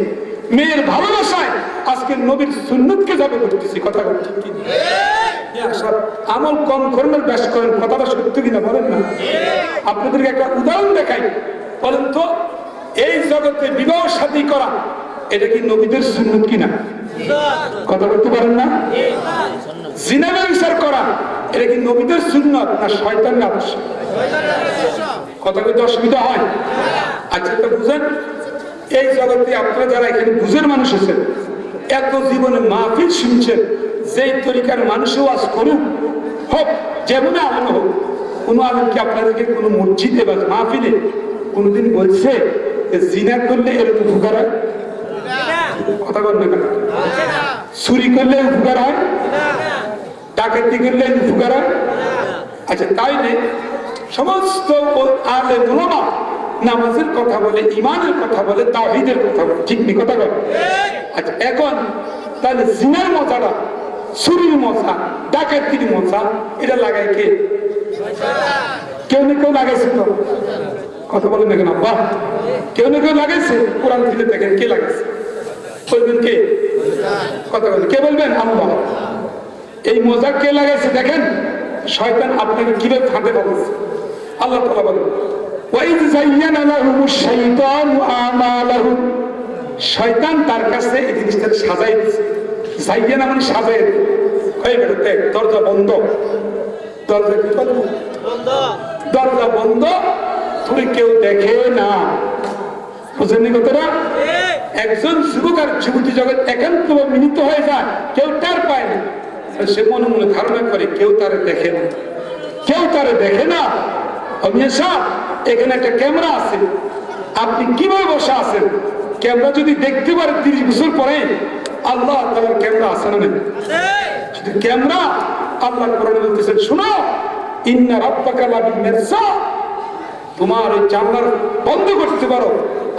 মেয়ের ভালোবাসায় আজকে নবীর সুন্নতকে জবে করতেছি। কথা বলছি কি? আমল কম করেন, বেশ করেন, কথাটা সত্য কিনা বলেন না? আপনাদেরকে একটা উদাহরণ দেখাই, বলেন তো, এই জগতে বিবাহ শাদী করা এটা কি নবীদের সুন্নত কিনা? কথা বলতে পারেন না? জিনা ব্যভিচার করা এটা কি নবীদের সুন্নত না শয়তানের আদর্শ? কথা বলতে অসুবিধা হয়? আচ্ছা, তো বুঝেন, এই জগতে আপনারা যারা এখানে বুঝের মানুষ আছেন, এত জীবনে মাহফিল শুনছেন, যেই তরিকার মানুষও আজ করুক, হোক যেমন আলেম হোক, কোনো আলেম কি আপনাদেরকে কোনো মসজিদে বা মাহফিলে কোনোদিন বলছে জিনা করলে এরকম উপকার হয়? কথা বল না কেন? চুরি করলে উপকার হয়? ডাকাতি করলে উপকার হয়? আচ্ছা, তাই নেই, সমস্ত আলেম উলামা নামাজের কথা বলে, ইমানের কথা বলে, তাওহীদের কথা বলে, ঠিক নেই? কথা বলে। আচ্ছা, এখন তাহলে জিনার মজাটা, চুরির মজা, ডাকাতির মজা এটা লাগায় কে? কেউ না কেউ লাগাইছে তো। কথা বলেন না কেন? বাহ, কেউ না কেউ লাগাইছে। কোরআন থেকে দেখেন কে লাগাইছে, বলবেন কে? কথা বলেন, কে বলবেন? আল্লাহ। এই মজা কে লাগাইছে দেখেন, শয়তান আপনাকে কিভাবে ফাঁদে ফেলেছে। আল্লাহ তাআলা বলেন, ওয়াইদ যায়্যানা লাহুমুশ শাইতানু আমালাহুম, শয়তান তার কাছে এই জিনিসটা সাজাই দিয়েছে। যায়্যানা মানে সাজাই, কই বেরোতে দরজা বন্ধ, দরজা কি বন্ধ? দরজা বন্ধ, তুমি কেউ দেখে না। বুঝেননি কথাটা? একজন যুবক আর যুবতী জগৎ একান্ত মিলিত হয়ে যায়, কেউ টার পায় না, সে মনে মনে ধারণা করে কেউ তারে দেখে না, কেউ তারে দেখে না। এখানে একটা ক্যামেরা আছে, আপনি কিভাবে বসে আছেন? ক্যামেরা যদি দেখতে পারে 30 বছর পরে, আল্লাহ তাআলার ক্যামেরা আছে না? শুধু ক্যামেরা, আল্লাহ কোরআনে বলতেছেন, শোনো, ইন্না রাব্বাকা লাবিল মিরসাদ, তোমার এই জানলার বন্ধ করতে পারো,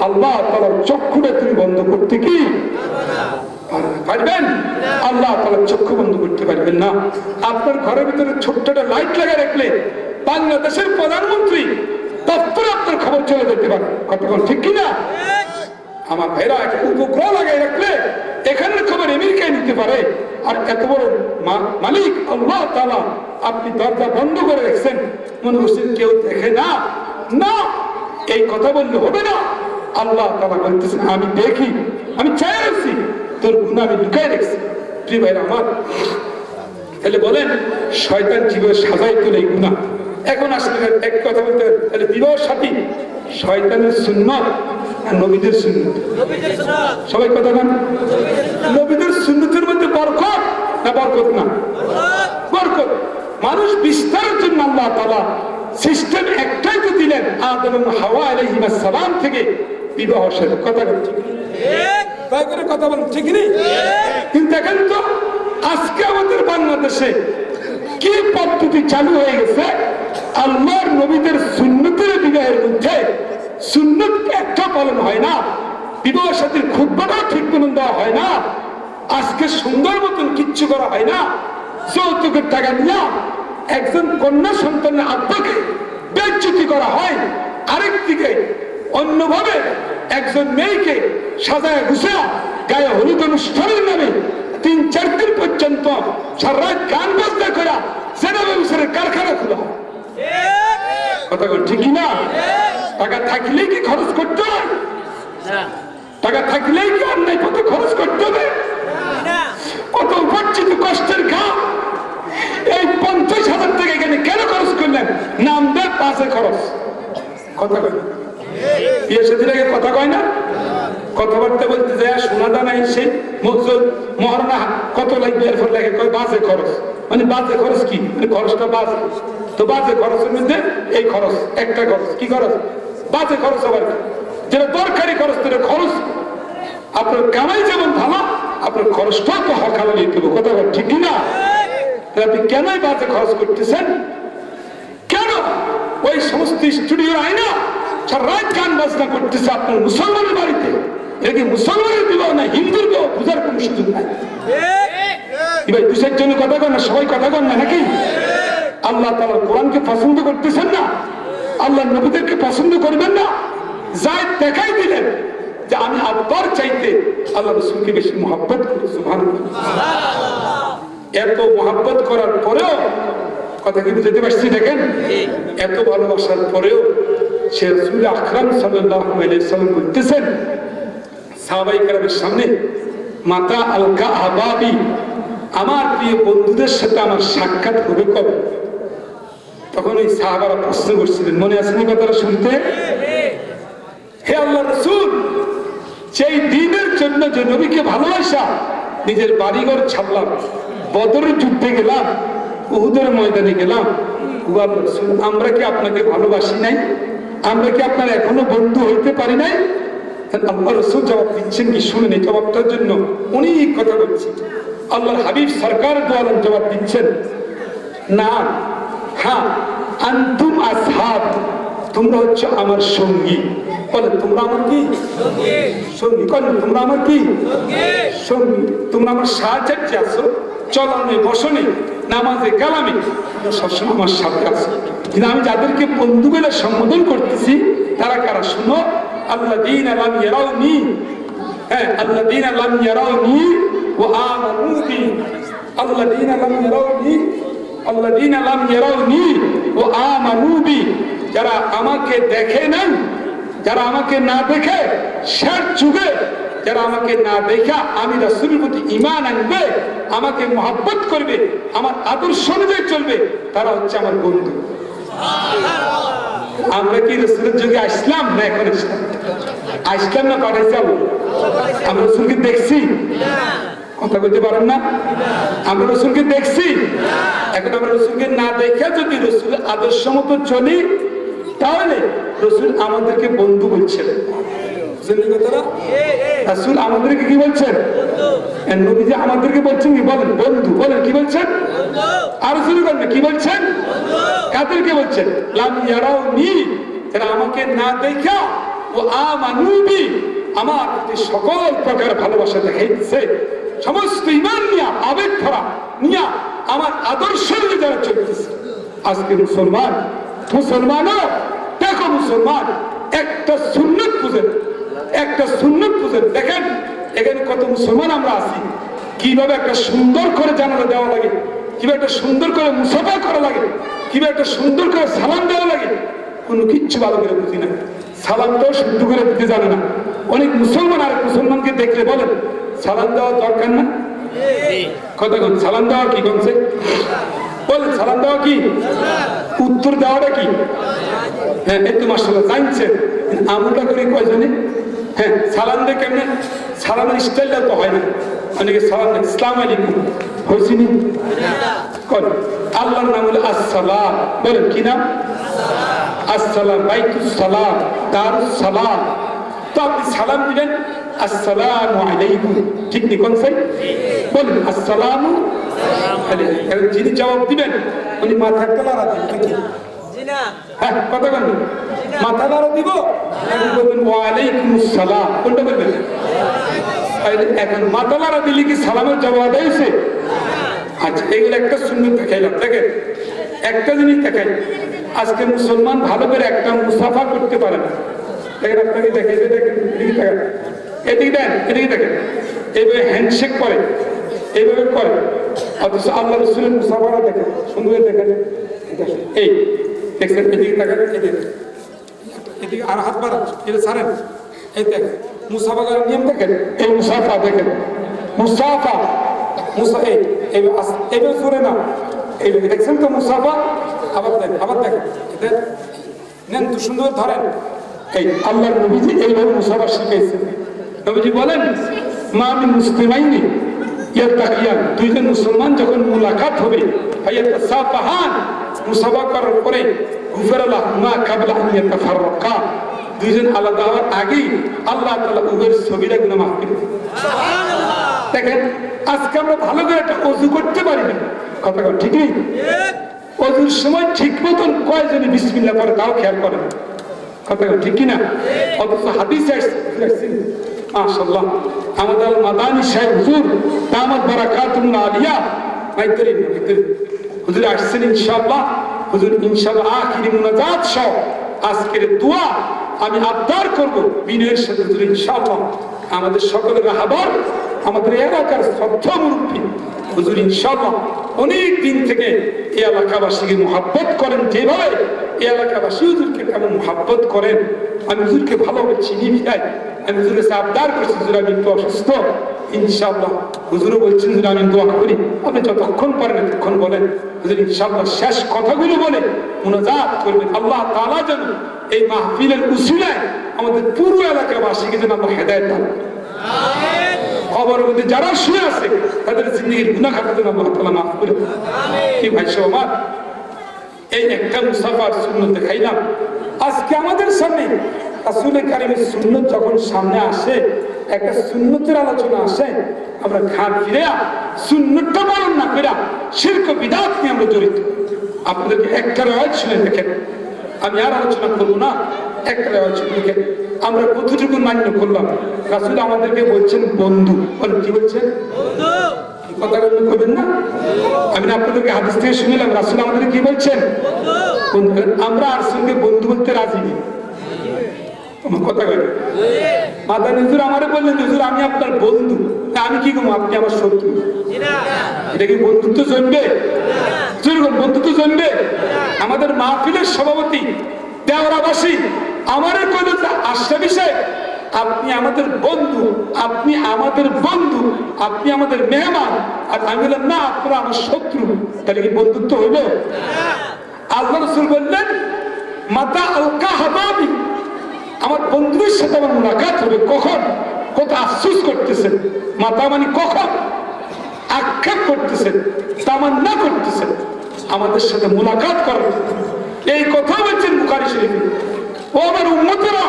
আল্লাহ তাআলার চক্ষুটা তুমি বন্ধ করতে কি পারবেন? আল্লাহ তাআলার চক্ষু বন্ধ করতে পারবেন না। আপনার ঘরের ভিতরে ছোট্ট একটা লাইট লাগিয়ে রাখলে বাংলাদেশের প্রধানমন্ত্রী দপ্তরে আপনার খবর চলে যেতে পারে। কতক্ষণ ঠিক কিনা? আমার ভাইরা একটা উপগ্রহ লাগাই রাখলে এখানের খবর আমেরিকায় নিতে পারে। আর এত বড় মালিক আল্লাহ তাআলা, আপনি দরজা বন্ধ করে রাখছেন, মনে করছেন কেউ দেখে না? না, এই কথা বললে হবে না। আল্লাহ তাআলা বলতেছেন আমি দেখি, আমি চাই রাখছি, তোর গুনাহ আমি লুকাই রাখছি। প্রিয় ভাইরা আমার, তাহলে বলেন শয়তান জীবনে সাজাই তোলে এই গুনাহ। এখন আসলে এক কথা বলতে হবে, তাহলে বিবাহ সাথী শয়তানের সুন্নাত আর নবীদের সুন্নাত? সবাই কথা বলেন। নবীদের সুন্নতের মধ্যে বরকত না বরকত না? বরকত। মানুষ বিস্তারের জন্য আল্লাহ তাআলা সিস্টেম একটাই তো দিলেন, আদম এবং হাওয়া আলাইহিস সালাম থেকে বিবাহ সাথে। কথা বলেন ঠিক? তাই করে কথা বলেন ঠিক নেই? কিন্তু দেখেন তো আজকে আমাদের বাংলাদেশে কি পদ্ধতি চালু হয়ে গেছে, আল্লাহর নবীদের সুন্নতের বিবাহের মধ্যে সুন্নত একটা পালন হয় না, বিবাহ সাথীর খুতবাটাও ঠিক মতন দেওয়া হয় না, আজকে সুন্দর মতন কিচ্ছু করা হয় না। যৌতুকের টাকা নিয়ে একজন কন্যা সন্তানের আব্বাকে বেইজ্জতি করা হয়, আরেক দিকে অন্যভাবে একজন মেয়েকে সাজায় গুছায় গায়ে হলুদ অনুষ্ঠানের নামে ৩-৪ দিন পর্যন্ত সারা রাত গান বাজনা করা সেনা ব্যবসায়ের কারখানা খোলা। কথা বল ঠিক কিনা? টাকা থাকলেই কি খরচ করতে হয়? টাকা থাকলেই কি অন্যায় পথে খরচ করতে হবে? কত উপার্জিত কষ্টের ঘাম এই ৫০,০০০ টাকা এখানে কেন খরচ করলেন? নাম দেয় পাশে খরচ। কথা কয় বিয়ে সাথীর আগে কথা কয় না? কথাবার্তা বলতে যায় সোনা দানা এসে মজুর মহারণা কত লাগবে, এরপর লাগে কয় বাজে খরচ। মানে বাজে খরচ কি? মানে খরচটা বাজে। তো বাজে খরচের মধ্যে এই খরচ একটা খরচ। কি খরচ? বাজে খরচ। আবার যেটা দরকারি খরচ সেটা খরচ। আপনার কামাই যেমন ভালো, আপনার খরচটাও তো হকালে নিতে হবে। কথা বল ঠিক কিনা? আপনি কেনই বাজে খরচ করতেছেন? কেন ওই সমস্ত স্টুডিওর আইনা সারা রাত গান বাজনা করতেছে আপনার মুসলমানের বাড়িতে? এটা কি মুসলমানের বিবাহ না হিন্দুর বিবাহ? বুঝার কোন সুযোগ নাই। এবার দুষের জন্য কথা কন না, সবাই কথা কন না নাকি? আল্লাহ তাআলার কোরআনকে পছন্দ করতেছেন না? আল্লাহর নবীদেরকে পছন্দ করবেন না? যাই দেখাই দিলেন যে আমি আব্বার চাইতে আল্লাহ রাসূলকে বেশি মহব্বত করি। সুবহানাল্লাহ। এত মহব্বত করার পরেও কথা কি বুঝতে পারছি? দেখেন এত ভালোবাসার পরেও সে রাসূল আকরাম সাল্লাল্লাহু আলাইহি ওয়াসাল্লাম বলতেছেন সাহাবায়ে কেরামের সামনে, মাতা আলকা আহবাবি, আমার প্রিয় বন্ধুদের সাথে আমার সাক্ষাৎ হবে কবে? তখন ওই সাহাবারা প্রশ্ন করছিলেন, মনে আছে না কথাটা শুনতে? হে আল্লাহর রাসূল, সেই দিনের জন্য যে নবীকে ভালোবাসা নিজের বাড়িঘর ছাড়লাম, বদরের যুদ্ধে গেলাম, উহুদের ময়দানে গেলাম, আমরা কি আপনাকে ভালোবাসি নাই? আমরা কি আপনার এখনো বন্ধু হইতে পারি নাই? আল্লাহ রাসূল জবাব দিচ্ছেন কি শুনেন, এই জবাবটার জন্য অনেক কথা বলছি। আল্লাহর হাবিব সরকার দোয়ালাম জবাব দিচ্ছেন, না, হ্যাঁ, আনতুম আসহাব, তোমরা হচ্ছে আমার সঙ্গী। বলে তোমরা আমার কি সঙ্গী? বলে তোমরা আমার কি সঙ্গী? তোমরা আমার সাহায্যে আছো, চলনে বসনে নামাজে কালামে সবসময় আমার সাথে আছো। কিন্তু আমি যাদেরকে বন্ধু বলে সম্বোধন করতেছি তারা কারা? শুনো, আল্লাযীনা লাম ইয়ারাউনি, হ্যাঁ, আল্লাযীনা লাম ইয়ারাউনি ওয়া আমানু বি, আল্লাযীনা লাম ইয়ারাউনি, আল্লাযীনা লাম ইয়ারাউনি ওয়া আমানু বি, যারা আমাকে দেখে নাই, যারা আমাকে না দেখে শেষ যুগে যারা আমাকে না দেখা আমি রাসূলের প্রতি ঈমান আনবে, আমাকে মহব্বত করবে, আমার আদর্শ অনুযায়ী চলবে, তারা হচ্ছে আমার বন্ধু। আমরা কি রাসূলের যুগে আসলাম না এখন আসলাম না পাঠাইছি? আমরা রাসূলকে দেখছি? কথা বলতে পারেন না? আমরা রাসূলকে দেখছি? এখন আমরা রাসূলকে না দেখে যদি রাসূলের আদর্শ মতো চলি তাহলে রাসূল আমাদেরকে বন্ধু বলছেন। রাসূল আমাদেরকে কি বলছেন? নবীজি আমাদেরকে বলছেন কি? বলেন বন্ধু। বলেন কি বলছেন? আর শুরু করেন কি বলছেন? কাদেরকে বলছেন? লাম ইয়ারাউনি তারা আমাকে না দেখা ও আমানুবি আমার প্রতি সকল প্রকার ভালোবাসা দেখাইছে। সমস্ত ইমান নিয়া, আবেগ ভরা নিয়া আমার আদর্শ নিয়ে যারা চলতেছে। আজকে মুসলমানও দেখো, মুসলমান একটা সুন্নত খুঁজেন, একটা সুন্নত খুঁজেন। দেখেন এখানে কত মুসলমান আমরা আছি, কিভাবে একটা সুন্দর করে জানালা দেওয়া লাগে, কিভাবে একটা সুন্দর করে মুসাফা করা লাগে, কিভাবে একটা সুন্দর করে সালাম দেওয়া লাগে, কোনো কিচ্ছু ভালো করে বুঝি না। সালামটাও শুদ্ধ করে দিতে জানে না। অনেক মুসলমান আর মুসলমানকে দেখলে বলেন সালাম দেওয়া দরকার না? কতক্ষণ সালাম দেওয়া কি কমছে বলেন? সালাম দেওয়া কি? উত্তর দেওয়াটা কি? হ্যাঁ, এই তো মাশাআল্লাহ জানছেন। আমলটা করে কয়জনে? হ্যাঁ, সালাম দিয়ে কেমনে? সালামের স্টাইলটা তো হয় না। অনেকে সালাম দেয় আসসালামু আলাইকুম, হয়েছে নি? আল্লাহর নাম হলো আসসালাম। বলেন কি নাম? আসসালাম, বাইতুস সালাম, দারুস সালাম। তো আপনি সালাম দিবেন আসসালামু আলাইকুম, ঠিক নি? কোন সাই? বলেন আসসালামু আলাইকুম। যিনি জবাব দিবেন উনি মাথা নাড়া দিবেন নাকি? হ্যাঁ, কথা বলেন। মাথা নাড়া দিব, বলবেন ওয়ালাইকুম আসসালাম। কোনটা বলবেন? এখন মাথা নাড়া দিলে কি সালামের জবাব হয়েছে? আচ্ছা, এগুলো একটা সুন্নত দেখাইলাম। দেখেন একটা জিনিস দেখাই, আজকে মুসলমান ভালো করে একটা মুসাফা করতে পারে না। দেখেন আপনাকে দেখে, দেখেন এদিকে দেখেন, এদিকে দেন, এদিকে দেখেন, এইভাবে হ্যান্ডশেক করে, এইভাবে করে। অথচ আল্লাহ রসুলের মুসাফারা দেখেন, সুন্দর দেখেন, এই দেখছেন, এদিকে দেখেন, এদিকে আর হাত বাড়ান, এটা ছাড়েন, এই দেখেন মুসাফা করার নিয়ম দেখেন, এই মুসাফা দেখেন, মুসাফা এইভাবে সরে না, এইভাবে দেখছেন তো মুসাফা। আবার দেখেন, আবার দেখেন, নেন তো সুন্দর ধরেন। এই আল্লাহর নবীজি এইভাবে মুসাফা শিখাইছেন। নবীজি বলেন মা মিন মুসলিমাইনি ইয়ালতাকিয়ান, দুইজন মুসলমান যখন মুলাকাত হবে, ফায়াতাসাফাহান, মুসাফা করার পরে গুফিরা লাহুমা ক্বাবলা আন ইয়াতাফাররাকা, দুইজন আলাদা হওয়ার আগেই আল্লাহ তাআলা উভয়ের সগীরা গুনাহ মাফ করে দেন। সুবহানাল্লাহ। দেখেন আজকে আমরা ভালো করে একটা ওযু করতে পারি না, কথা বল ঠিক নেই? ওযুর সময় ঠিক মতন কয়জনে বিসমিল্লাহ পড়ে তাও খেয়াল করে না, কথা বল ঠিক কিনা? অথচ হাদিসে আসছে মাশাআল্লাহ, আমাদের মাদানী সাহেব হুজুর দামাত বারাকাতুন আলিয়া মাইতরি হুজুর আসছেন ইনশাআল্লাহ। হুজুর ইনশাআল্লাহ আখিরি মুনাজাত সহ আজকের দোয়া আমি আবদার করব বিনয়ের সাথে। হুজুর ইনশাআল্লাহ আমাদের সকলের রাহবার, আমাদের এলাকার শ্রদ্ধা মুরব্বী হুজুর ইনশাআল্লাহ অনেক দিন থেকে এই এলাকাবাসীকে মুহাব্বত করেন, যেভাবে এই এলাকাবাসী হুজুরকে কেমন মুহাব্বত করেন। আমি হুজুরকে ভালোভাবে চিনি বিদায় আমি হুজুরের কাছে আবদার করছি, হুজুর আমি একটু অসুস্থ, ইনশাআল্লাহ হুজুরও বলছেন হুজুর আমি দোয়া করি, আপনি যতক্ষণ পারেন ততক্ষণ বলেন। হুজুর ইনশাআল্লাহ শেষ কথাগুলো বলে মুনাজাত করবেন। আল্লাহ তাআলা যেন এই মাহফিলের উসিলায় আমাদের পুরো এলাকাবাসীকে যেন আল্লাহ হেদায়েত দান করেন। আমিন। কবরের মধ্যে যারা শুয়ে আছে তাদের জিন্দেগির গুনাহ খাতা যেন আল্লাহ তাআলা মাফ করে দেন। আমিন। কি ভাই সবার এই একটা মুসাফার সুন্নত দেখাইলাম। আজকে আমাদের সামনে রাসূল কারীমের সুন্নত যখন সামনে আসে, একটা সুন্নতের আলোচনা আসে, আমরা ঘাট ফিরে সুন্নতটা পালন না করে শিরক ও বিদআত নিয়ে আমরা জড়িত। আপনাদেরকে একটা রিওয়ায়াত শুনে দেখেন, আমি আর আলোচনা করবো না, একটা রিওয়ায়াত শুনে দেখেন আমরা কতটুকু মান্য করলাম। রাসূল আমাদেরকে বলছেন বন্ধু, বলেন কি বলছেন? বন্ধু। কথাটা করবেন না? আমি আপনাদেরকে হাদিস থেকে শুনলাম রাসূল আমাদের কি বলছেন? বন্ধু। আমরা রাসূলকে বন্ধু বলতে রাজি নেই, কথা বলেন। মাতা হুজুর আমারে বললেন হুজুর আমি আপনার বন্ধু, আমি কি করবো? আপনি আমার শত্রু, এটা কি বন্ধুত্ব জমবে? বন্ধুত্ব জমবে? আমাদের মাহফিলের সভাপতি দেওরাবাসী আমারে কইল আশরাফি সাহেব আপনি আমাদের বন্ধু, আপনি আমাদের বন্ধু, আপনি আমাদের মেহমান। আর আমি বললাম না, আপনারা আমার শত্রু, তাহলে কি বন্ধুত্ব হইল? আল্লাহ রাসূল বললেন মাতা আলকা হাবাবি, আমার বন্ধুদের সাথে আমার মুলাকাত হবে কখন? কত আফসোস করতেছেন, মাতা মানে কখন? আক্ষেপ করতেছেন, তামান্না করতেছেন আমাদের সাথে মুলাকাত করার। এই কথা বলছেন বুখারী শরীফে, ও আমার উম্মতেরা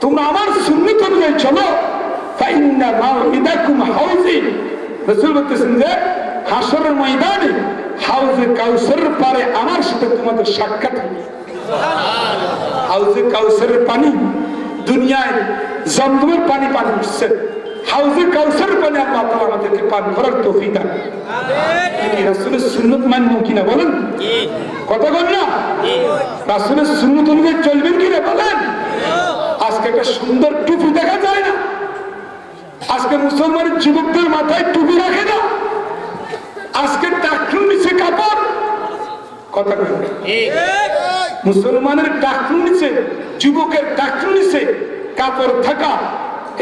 তোমরা আমার সুন্নাত অনুযায়ী চলো, ফাইন্না মাউইদাকুম হাউজি। রাসূল বলতেছেন যে হাশরের ময়দানে হাউজে কাউসারের পারে আমার সাথে তোমাদের সাক্ষাৎ হবে। হাউজে কাউসারের পানি, দুনিয়ায় জমজমের পানি পান করছেন, হাউজে কাউসারের পানি আল্লাহ তাআলা আমাদেরকে পান করার তৌফিক দান। কি রাসূলের সুন্নাত মানব কিনা বলেন? কথা বল না, রাসূলের সুন্নাত অনুযায়ী চলবেন কিনা বলেন? আজকে একটা সুন্দর টুপি দেখা যায় না, আজকে মুসলমানের যুবকদের মাথায় টুপি রাখে না, আজকে টাকলুর নিচে কাপড়। কথা বলেন, মুসলমানের টাকলুর নিচে, যুবকের টাকলুর নিচে কাপড় থাকা,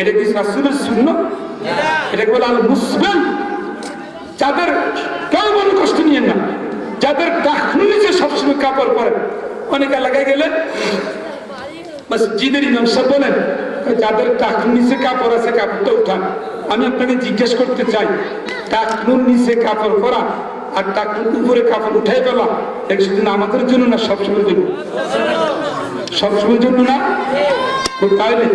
এটা কি রাসূলের সুন্নাত? এটা বলে আল মুসলিম। যাদের কেউ মনে কষ্ট নিয়েন না, যাদের টাকলুর নিচে সবসময় কাপড় পরেন, অনেক এলাকায় গেলে মসজিদের ইমাম সাহেব বলেন যাদের টাকলুর নিচে কাপড় আছে কাপড়টা উঠান। আমি আপনাকে জিজ্ঞেস করতে চাই, টাকলুর নিচে কাপড় পরা আর টাকলুর উপরে কাপড় উঠাই ফেলা এটা শুধু আমাদের জন্য না সবসময়ের জন্য? সবসময়ের জন্য না। তো তাইলে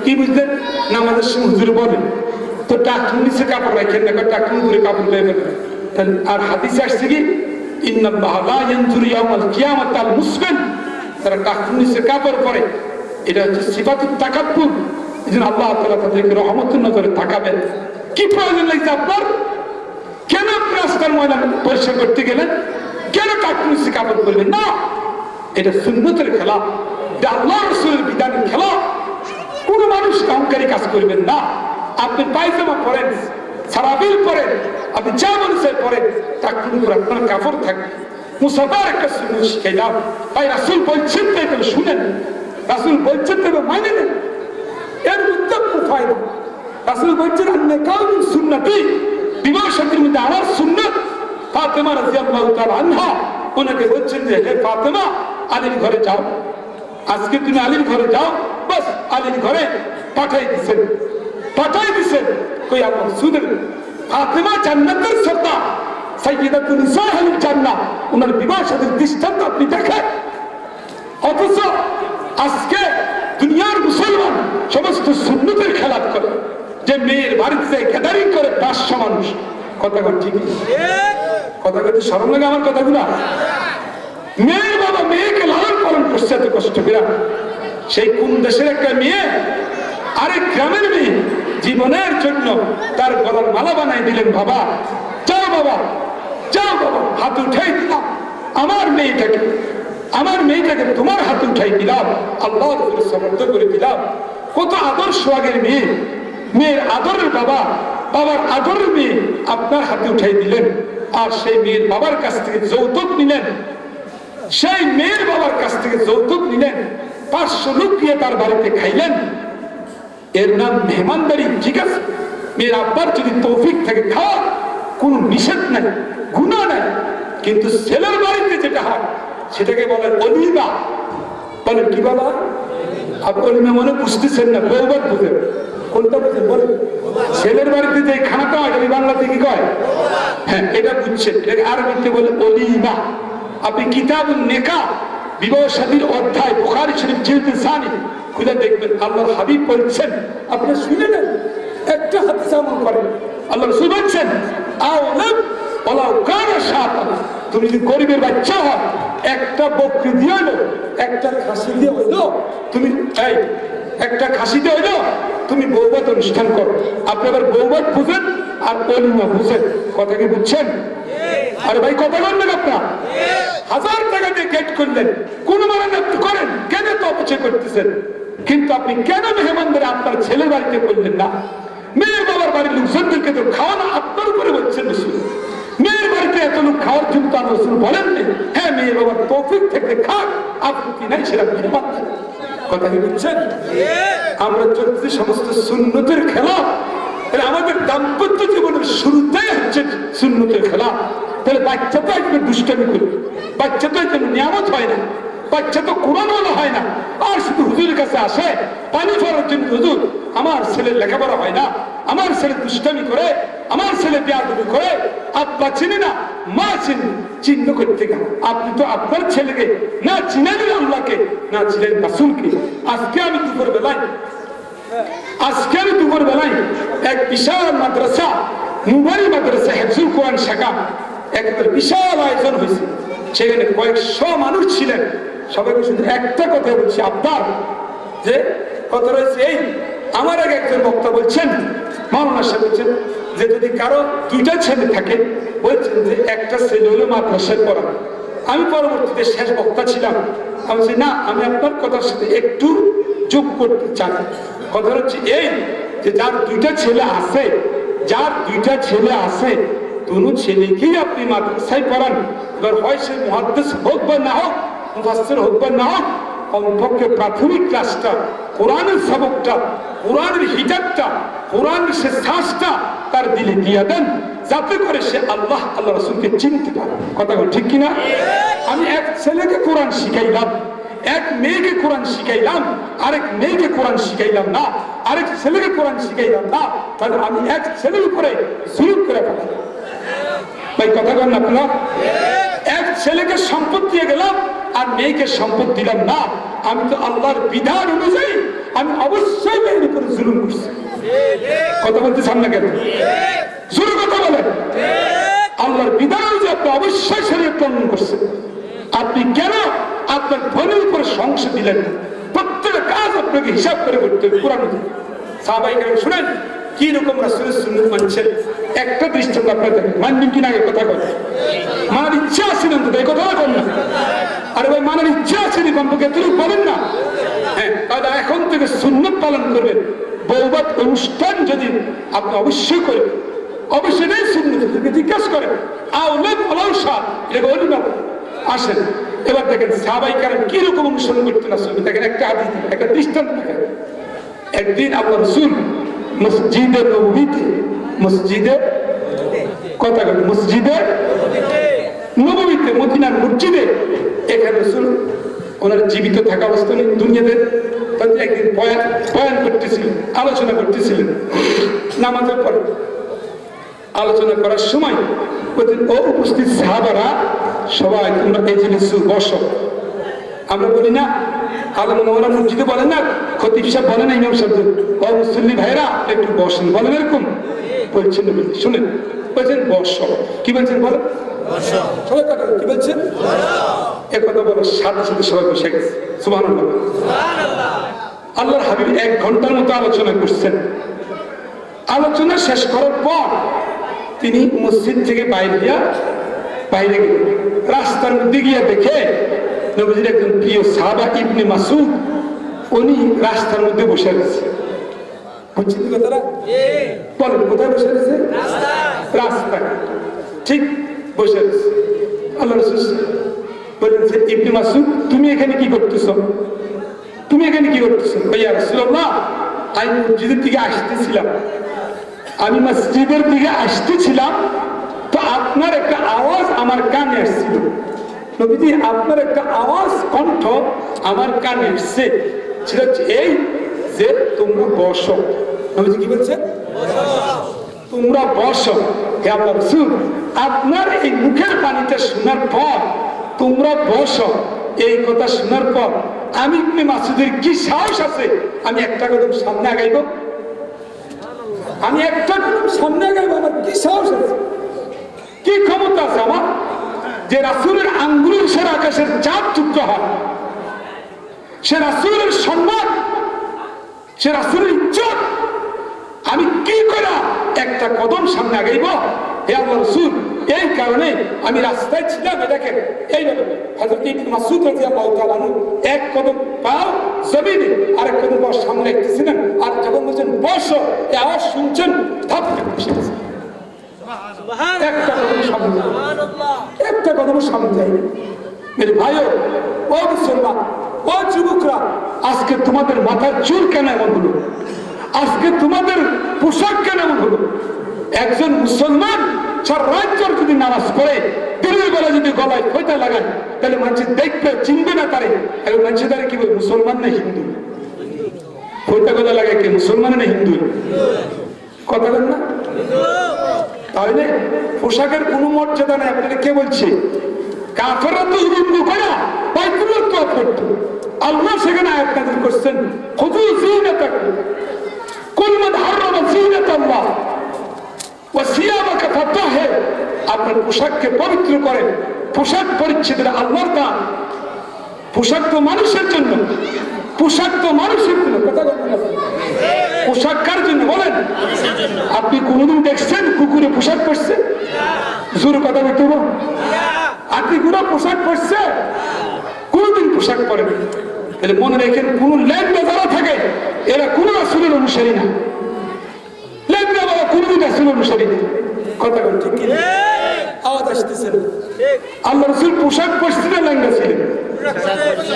কি বুঝলেন না, আমাদের হুজুর বলেন তো টাকলুর নিচে কাপড় রাখেন না, টাকলুর উপরে কাপড় উঠাই ফেলেন। তাহলে আর হাদিসে আসছে কি ইন্নাল্লাহা লা ইয়ানজুরু ইয়াওমাল কিয়ামাতি আল মুসলিম, তারা টাকলুর নিচে কাপড় পরে, এটা হচ্ছে সিফাতুত তাকাব্বুর। এজন্য আল্লাহ তাআলা তাদেরকে রহমতের নজরে তাকাবেন। কি প্রয়োজন লাগছে আপনার? কেন আপনি রাস্তার ময়লা পরিষ্কার করতে গেলেন? কেন টাকলুর নিচে কাপড় পরবেন না? এটা সুন্নতের খেলা, এটা আল্লাহ রাসূলের বিধানের খেলা। কোন মানুষ অহংকারী কাজ করবেন না। আপনি পায়জামা পরেন, সারাবিল পরেন, আপনি যা মানুষের পরেন, টাকলুর উপর আপনার কাপড় থাকবে। মুসাফার একটা সুন্নত শিখাইলাম, ভাই রাসূল বলছেন তাই তবে শুনেন, রাসূল বলছেন তবে মানে নেন, এর মধ্যে আপনার ফায়দা। রাসূল বলছেন আন্নে কাউমিন সুন্নতি, বিবাহ শাদীর মধ্যে আমার সুন্নাত। ফাতেমা রাদিয়াল্লাহু তাআলা আনহা ওনাকে বলছেন যে হে ফাতেমা, আলীর ঘরে যাও, আজকে তুমি আলীর ঘরে যাও। বাস আলীর ঘরে পাঠাই দিছেন, পাঠাই দিছেন। কই আমার সুদের ফাতেমা জান্নাতের সর্দার, সাইয়্যিদাতুন নিসাইল জান্নাহ, ওনার বিবাহ শাদীর দৃষ্টান্ত আপনি দেখেন। অথচ আজকে দুনিয়ার মুসলমান সমস্ত সুন্নতের খেলাপ করে, যে মেয়ের বাড়িতে গ্যাদারিং করে 500 মানুষ। কথা কথা ঠিক, কথা কথা শরম লাগে আমার কথাগুলো? মেয়ের বাবা মেয়েকে লালন পালন করছে এত কষ্ট করে, সেই কোন দেশের একটা মেয়ে আরেক গ্রামের মেয়ে জীবনের জন্য তার গলার মালা বানাই দিলেন। বাবা যাও, বাবা যাও, বাবা হাত উঠাই দিলাম আমার মেয়েটাকে, আমার মেয়েটাকে তোমার হাতে উঠাই দিলাম, আল্লাহর উপরে সমর্থ করে দিলাম। কত আদর্শ আগের মেয়ে, মেয়ের আদরের বাবা, বাবার আদরের মেয়ে আপনার হাতে উঠাই দিলেন। আর সেই মেয়ের বাবার কাছ থেকে যৌতুক নিলেন, সেই মেয়ের বাবার কাছ থেকে যৌতুক নিলেন, 500 লোক দিয়ে তার বাড়িতে খাইলেন। এর নাম মেহমানদারি, ঠিক আছে? মেয়ের আব্বার যদি তৌফিক থাকে খাওয়া, কোন নিষেধ নাই, গুনাহ নাই। কিন্তু ছেলের বাড়িতে যেটা হয় সেটাকে বলে অলিমা। বলেন কি বলা? আপনি অলিমা মনে বুঝতেছেন না, বউবাদ বুঝেন। কোনটা বুঝেন বলেন? ছেলের বাড়িতে যে খানাটা হয় এটা বাংলাতে কি কয়? হ্যাঁ, এটা বুঝছেন, এটাকে আরবিতে বলে অলিমা। আপনি কিতাবুন নিকাহ, বিবাহ শাদীর অধ্যায়, বুখারী শরীফ জিলদ 3 খুলে দেখবেন, আল্লাহর হাবিব বলছেন, আপনি শুনে নেন, একটা হাদিস আমল করেন। আল্লাহ রাসূল বলছেন আওলাম ওয়ালাউ কানা শাতান, তুমি যদি গরিবের বাচ্চা হয়, একটা বকরি দিয়ে হইলো, একটা খাসি দিয়ে হইলো, তুমি এই একটা খাসি দিয়ে হইলো, তুমি বৌভাত অনুষ্ঠান করো। আপনি আবার বৌভাত বুঝেন আর অলিমা বুঝেন, কথা কি বুঝছেন? আরে ভাই কথা বলবেন আপনার? 1000 টাকা দিয়ে গেট করলেন, কোন মানে আপনি করেন, কেন তো অপচয় করতেছেন? কিন্তু আপনি কেন মেহমানদের আপনার ছেলের বাড়িতে করলেন না? মেয়ের বাবার বাড়ির লোকজনদেরকে তো খাওয়ানো আপনার উপরে বলছেন রাসূল। মেয়ের বাড়িতে এত লোক খাওয়ার জন্য তার রাসূল বলেননি, হ্যাঁ মেয়ের বাবার তৌফিক থেকে খাক, আপত্তি নাই, সেটা মেহমান। কথা কি বুঝছেন? আমরা চলছি সমস্ত সুন্নতের খেলা। আমাদের দাম্পত্য জীবনের শুরুতেই হচ্ছে সুন্নতের খেলা। তাহলে বাচ্চা তো একবার দুষ্টামি করবে, বাচ্চা তো একজন নিয়ামত হয় না, বাচ্চা তো কোরআনওয়ালা হয় না। আর শুধু হুজুরের কাছে আসে পানি ফেরার জন্য, হুজুর আমার ছেলের লেখাপড়া হয় না, আমার ছেলে দুষ্টামি করে, আমার ছেলে বেয়াদবি করে, আব্বা চিনি না, মা চিনি, চিহ্ন করতে গেল। আপনি তো আপনার ছেলেকে না চিনেন আল্লাহকে, না ছিলেন রাসূলকে। আজকে আমি দুপুর বেলায় এক বিশাল মাদ্রাসা, নুরানি মাদ্রাসা, হিফজুল কোরআন শাখা, একটা বিশাল আয়োজন হয়েছে। সেখানে কয়েকশো মানুষ ছিলেন, সবাইকে শুধু একটা কথা বলছি, আপনার যে কথা রয়েছে এই, আমার আগে একজন বক্তা বলছেন, মাওলানা সাহেব বলছেন যে যদি কারো দুইটা ছেলে থাকে, বলছেন যে একটা ছেলে হলো মাদ্রাসায় পড়ানো। আমি পরবর্তীতে শেষ বক্তা ছিলাম, আমি বলছি না, আমি আপনার কথার সাথে একটু যোগ করতে চাই। কথা হচ্ছে এই যে যার দুইটা ছেলে আছে, যার দুইটা ছেলে আছে, দুনো ছেলেকেই আপনি মাদ্রাসায় পড়ান। এবার হয় সে মুহাদ্দিস হোক বা না হোক, মুফাসসির হোক বা না হোক, কমপক্ষে প্রাথমিক ক্লাসটা, কোরআনের সবকটা, কোরআনের হিজাবটা, কোরআনের সে শ্বাসটা তার দিলে দিয়ে দেন, যাতে করে সে আল্লাহ আল্লাহ রাসূলকে চিনতে পারে। কথা বল ঠিক কিনা? আমি এক ছেলেকে কোরআন শিখাইলাম, এক মেয়েকে কোরআন শিখাইলাম, আরেক মেয়েকে কোরআন শিখাইলাম না, আরেক ছেলেকে কোরআন শিখাইলাম না, তাহলে আমি এক ছেলের উপরে জুলুম করে ফেলাম। ভাই কথা বলেন আপনারা? এক ছেলেকে সম্পদ দিয়ে গেলাম আর মেয়েকে সম্পদ দিলাম না, আমি তো আল্লাহর বিধান অনুযায়ী আমি অবশ্যই মেয়ের উপরে জুলুম করছি। কথা বলতে চান না কেন? জোরে কথা বলেন। আল্লাহর বিধান অনুযায়ী আপনি অবশ্যই শরীয়ত পালন করছেন। আপনি কেন আপনার বোনের উপরে সংশয় দিলেন না? প্রত্যেকটা কাজ আপনাকে হিসাব করে করতে হবে কোরআন অনুযায়ী। সাহাবায়ে কেরাম শুনেন কি রকম রাসূলের সুন্নাত মানছেন। একটা দৃষ্টান্ত আপনাদের দেখেন, মানবেন কিনা আগে কথা বলেন। মানার ইচ্ছা আছে না তো এই কথা বলেন না? আরে ভাই মানার ইচ্ছা আছে না, কমপক্ষে এতটুকু বলেন না। হ্যাঁ, তাহলে এখন থেকে সুন্নাত পালন করবেন। বৌবাদ অনুষ্ঠান যদি আপনি অবশ্যই করবেন, অবশ্যই নেই সুন্নাত জিজ্ঞাসা করেন আউলাদ আলাউসাদ এটা বলি না। আসেন এবার দেখেন সাহাবায়ে কেরাম কি রকম অনুসরণ করতেন রাসূল। দেখেন একটা হাদিস, একটা দৃষ্টান্ত দেখেন। একদিন আল্লাহ রাসূল মসজিদে নববীতে, মসজিদে কথা বলেন, মসজিদে নববীতে, মদিনার মসজিদে, এখানে রাসূল ওনার জীবিত থাকা অবস্থায় দুনিয়াতে তাদের একদিন বয়ান করতেছিলেন, আলোচনা করতেছিলেন। নামাজের পরে আলোচনা করার সময় বলতেন, ও উপস্থিত সাহাবারা সবাই তোমরা এই জিনিস বসো। আমরা বলি না, আলমরা মসজিদে বলেন না, খতিব সাহেব বলেন না, ইমাম সাহেব, ও মুসল্লি ভাইরা একটু বসেন, বলেন এরকম বলছেন। শুনেন, বলছেন বসো। কি বলছেন বলেন? সবাই কথা কি বলছেন? একথা বলার সাথে সাথে সবাই বসে গেছে। সুবহানাল্লাহ। আল্লাহর হাবিব 1 ঘন্টার মতো আলোচনা করছেন। আলোচনা শেষ করার পর তিনি মসজিদ থেকে বাইরে গেলেন। রাস্তার মধ্যে গিয়ে দেখে নবীজির একজন প্রিয় সাহাবা ইবনে মাসউদ উনি রাস্তার মধ্যে বসে আছে। বুঝছেন কথাটা? বলেন কোথায় বসে আছে? রাস্তায় ঠিক বসে আছে। আল্লাহ রাসূল বলেন যে ইবনে মাসউদ তুমি এখানে কি করতেছো? তুমি এখানে কি করতেছো? ইয়া রাসূলুল্লাহ আমি মসজিদের দিকে আসতেছিলাম, আমি মসজিদের দিকে আসতেছিলাম তো আপনার একটা আওয়াজ আমার কানে আসছিল। নবীজি আপনার একটা আওয়াজ কণ্ঠ আমার কানে এসছে, সেটা হচ্ছে এই যে তোমরা বসো। নবীজি কি বলছে? তোমরা বসো। হে আল্লাহর রাসূল আপনার এই মুখের বাণীটা শোনার পর তোমরা বসো এই কথা শোনার পর আমি ইবনে মাসউদের কি সাহস আছে আমি একটা কদম সামনে আগাইব? আমি একটা কদম সামনে আগাইব, আমার কি সাহস আছে, কি ক্ষমতা আছে আমার যে রাসূলের আঙ্গুলের ইশারা আকাশের চাঁদ টুকরো হয়? সে রাসূলের সম্মান, সে রাসূলের ইজ্জত আমি কি করে একটা কদম সামনে আগাইব? হে আল্লাহর রাসূল এই কারণে আমি রাস্তায় ছিলাম, এটাকে এইভাবে হযরত ইবনে মাসউদ রাদিয়াল্লাহু তাআলা এক কদম পাও জমিনে আর এক কদম পাও সামনে রেখেছিলেন, আর যখন বলছেন বসো এই আওয়াজ শুনছেন ধাপ করে বসে গেছেন। একটা কদম সামনে যায়নি। মেরে ভাইও, ও মুসলমান, ও যুবকরা, আজকে তোমাদের মাথার চুল কেন এমন হলো? আজকে তোমাদের পোশাক কেন এমন হলো? একজন মুসলমান সারা রাত যদি নামাজ পড়ে দিনের বেলা যদি গলায় ফয়তা লাগায় তাহলে মানুষ দেখবে চিনবে না তারে। এবং মানুষ তারা কি বলে মুসলমান না হিন্দু? ফয়তা গলা লাগায় কে মুসলমান না হিন্দু? কথা বলেন না? তাহলে পোশাকের কোনো মর্যাদা নেই। আপনারা কে বলছে? কাফেররা তো হিন্দু করা বাইতুল্লাহ তো করতো। আল্লাহ সেখানে আয়াত নাযিল করছেন খুযু যিনাতাকুম কুল মান হারামা যিনাতাল্লাহ ওয়া সিয়াবাকা ফাতাহির। আপনার পোশাককে পবিত্র করেন, পোশাক পরিচ্ছদের আল্লাহর দান। পোশাক তো মানুষের জন্য, পোশাক তো মানুষের জন্য। কথা বলতে না, পোশাক কার জন্য বলেন? আপনি কোনোদিন দেখছেন কুকুরে পোশাক পরছে? জোর কথা বলতে হবে। আপনি কোনো পোশাক পরছে? কোনোদিন পোশাক পরে না। তাহলে মনে রেখেন, কোন ল্যাংড়া যারা থাকে এরা কোন রাসূলের অনুসারী না। ল্যাংড়া বাবা কোনদিন রাসূলের অনুসারী না। কথা বল ঠিক কি? আওয়াজ আসতেছে না? আল্লাহ রাসূল পোশাক পরছে না ল্যাংড়া ছিলেন?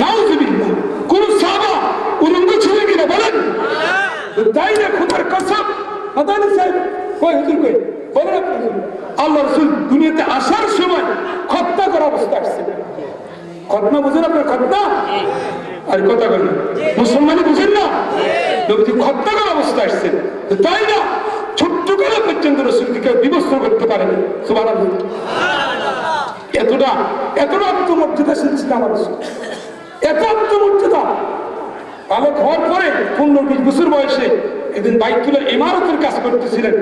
নাউযুবিল্লাহ। কোন সাহাবা উলঙ্গ ছিলেন কিনা বলেন? তাই না? খোদার কসম। মাদানী সাহেব কই, হুজুর কই, বলেন আপনি। আল্লাহ রাসূল দুনিয়াতে আসার সময় খতনা করা অবস্থা আসছে। খতনা বুঝেন আপনার? খতনা আর কথা বলেন, মুসলমানই বুঝেন না? নবীজি খতনা করা অবস্থা আসছে, তাই না? ছোট্ট করে পর্যন্ত রাসূলকে কেউ বিবস্ত্র করতে পারেনি। সুবহানাল্লাহ। এতটা এতটা আত্মমর্যাদাশীল ছিল আমার রাসূল, এত আত্মমর্যাদা। বালক হওয়ার পরে 15-20 বছর বয়সে একদিন বাইতুলের ইমারতের কাজ করতেছিলেন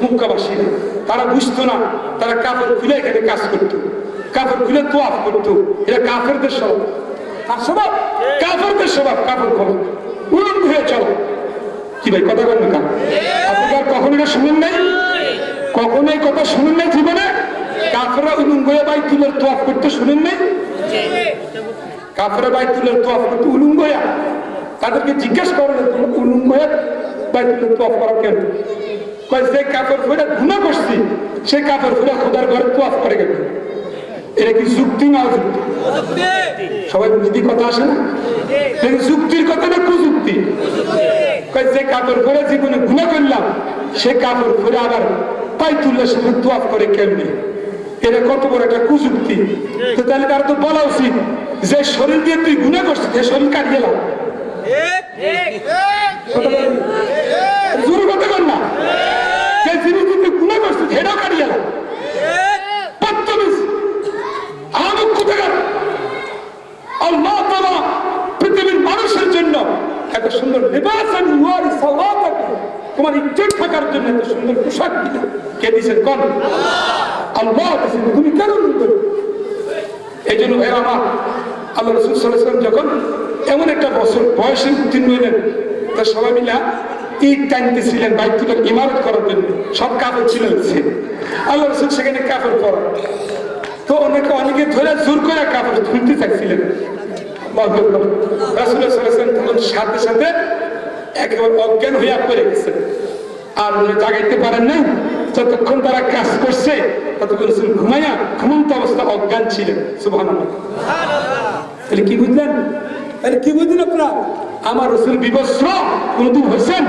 মক্কাবাসীরা। তারা বুঝতো না, তারা কাপড় খুলে এখানে কাজ করতো, কাপড় খুলে তোয়াফ করতো। এটা কাফেরদের স্বভাব। আর স্বভাব কাফেরদের স্বভাব, কাপড় খোলা, উলঙ্গ হয়ে চলো। কি ভাই কথা বলেন না? আপনি আর কখনো এটা শুনেন নাই? কখনো এই কথা শুনেন নাই জীবনে? কাফেররা উলঙ্গ হয়ে বাইতুলের তোয়াফ করতে শুনেন নাই? কাফেররা বাইতুলের তোয়াফ করতে উলঙ্গ হয়ে, তাদেরকে জিজ্ঞেস করেন উলঙ্গ হয়ে বাইতুলের তোয়াফ করা কেন? কয় যে কাপড় পরে গুনাহ করছি, সে কাপড় পরে খোদার ঘরে তোয়াফ করে গেল। এটা কি যুক্তি না অযুক্তি? সবাই বুঝতে কথা আসে না? যুক্তির কথা না কুযুক্তি? কয় যে কাপড় পরে জীবনে গুনাহ করলাম, সে কাপড় পরে আবার বাইতুল্লাহ শরীফে তোয়াফ করে কেমনে? এটা কত বড় একটা কুযুক্তি। তো তাহলে তার তো বলা উচিত যে শরীর দিয়ে তুই গুনাহ করছিস, সে শরীর কাটিয়ে লাও। জোরে কথা বল না। যে জিনিস তুই গুনাহ করছিস সেটাও কাটিয়ে লাও। বদতমিজ, আহামক কোথাকার। আল্লাহ তাআলা পৃথিবীর মানুষের জন্য এত সুন্দর লিবাসান ইউয়ারি সাওয়াতাকা, তোমার ইজ্জত থাকার জন্য এত সুন্দর পোশাক দিলেন। কে দিয়েছেন? কোন? আল্লাহ দিয়েছেন। তুমি কেন নিতে? এই জন্য ভাই আমার, আল্লাহ রাসূল সাল্লাল্লাহু আলাইহি ওয়াসাল্লাম যখন এমন একটা বছর বয়সে উত্তীর্ণ হলেন, তার সবাই মিলে ঈদ টানতেছিলেন বাইতুলের ইমারত করার জন্য। সব কাপড় ছিল, আল্লাহ রাসূল সেখানে কাপড় পরা। তো অনেকে ধরে জোর করে কাপড় খুলতে চাইছিলেন। রাসূল সাল্লাল্লাহু আলাইহি ওয়াসাল্লাম তখন সাথে সাথে একেবারে অজ্ঞান হইয়া পড়ে গেছেন, আর জাগাইতে পারেন নাই। যতক্ষণ তারা কাজ করছে ততক্ষণ রাসূল ঘুমাইয়া ঘুমন্ত অবস্থা অজ্ঞান ছিলেন। সুবহানাল্লাহ। তাহলে কি বুঝলেন? তাহলে কি বুঝলেন আপনারা? আমার রাসূল বিবস্ত্র কোনদিন হয়েছেন?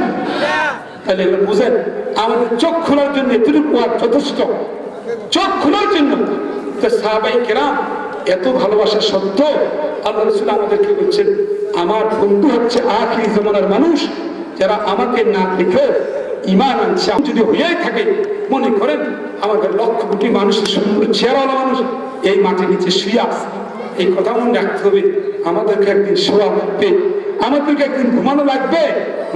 তাহলে বুঝেন, আমাদের চোখ খোলার জন্য এতটুকু যথেষ্ট। চোখ খোলার জন্য তো সাহাবায়ে কেরাম এত ভালোবাসা সত্ত্বেও আল্লাহ রাসূল আমাদেরকে বলছেন, আমার বন্ধু হচ্ছে আখির জামানার মানুষ, যারা আমাকে না দেখে ঈমান আনছে। যদি হয়েই থাকে, মনে করেন আমাদের লক্ষ কোটি মানুষের সুন্দর চেহারাওয়ালা মানুষ এই মাটির নিচে শুয়ে আছে। এই কথা মনে রাখতে হবে। আমাদেরকে একদিন শোয়া লাগবে, আমাদেরকে একদিন ঘুমানো লাগবে।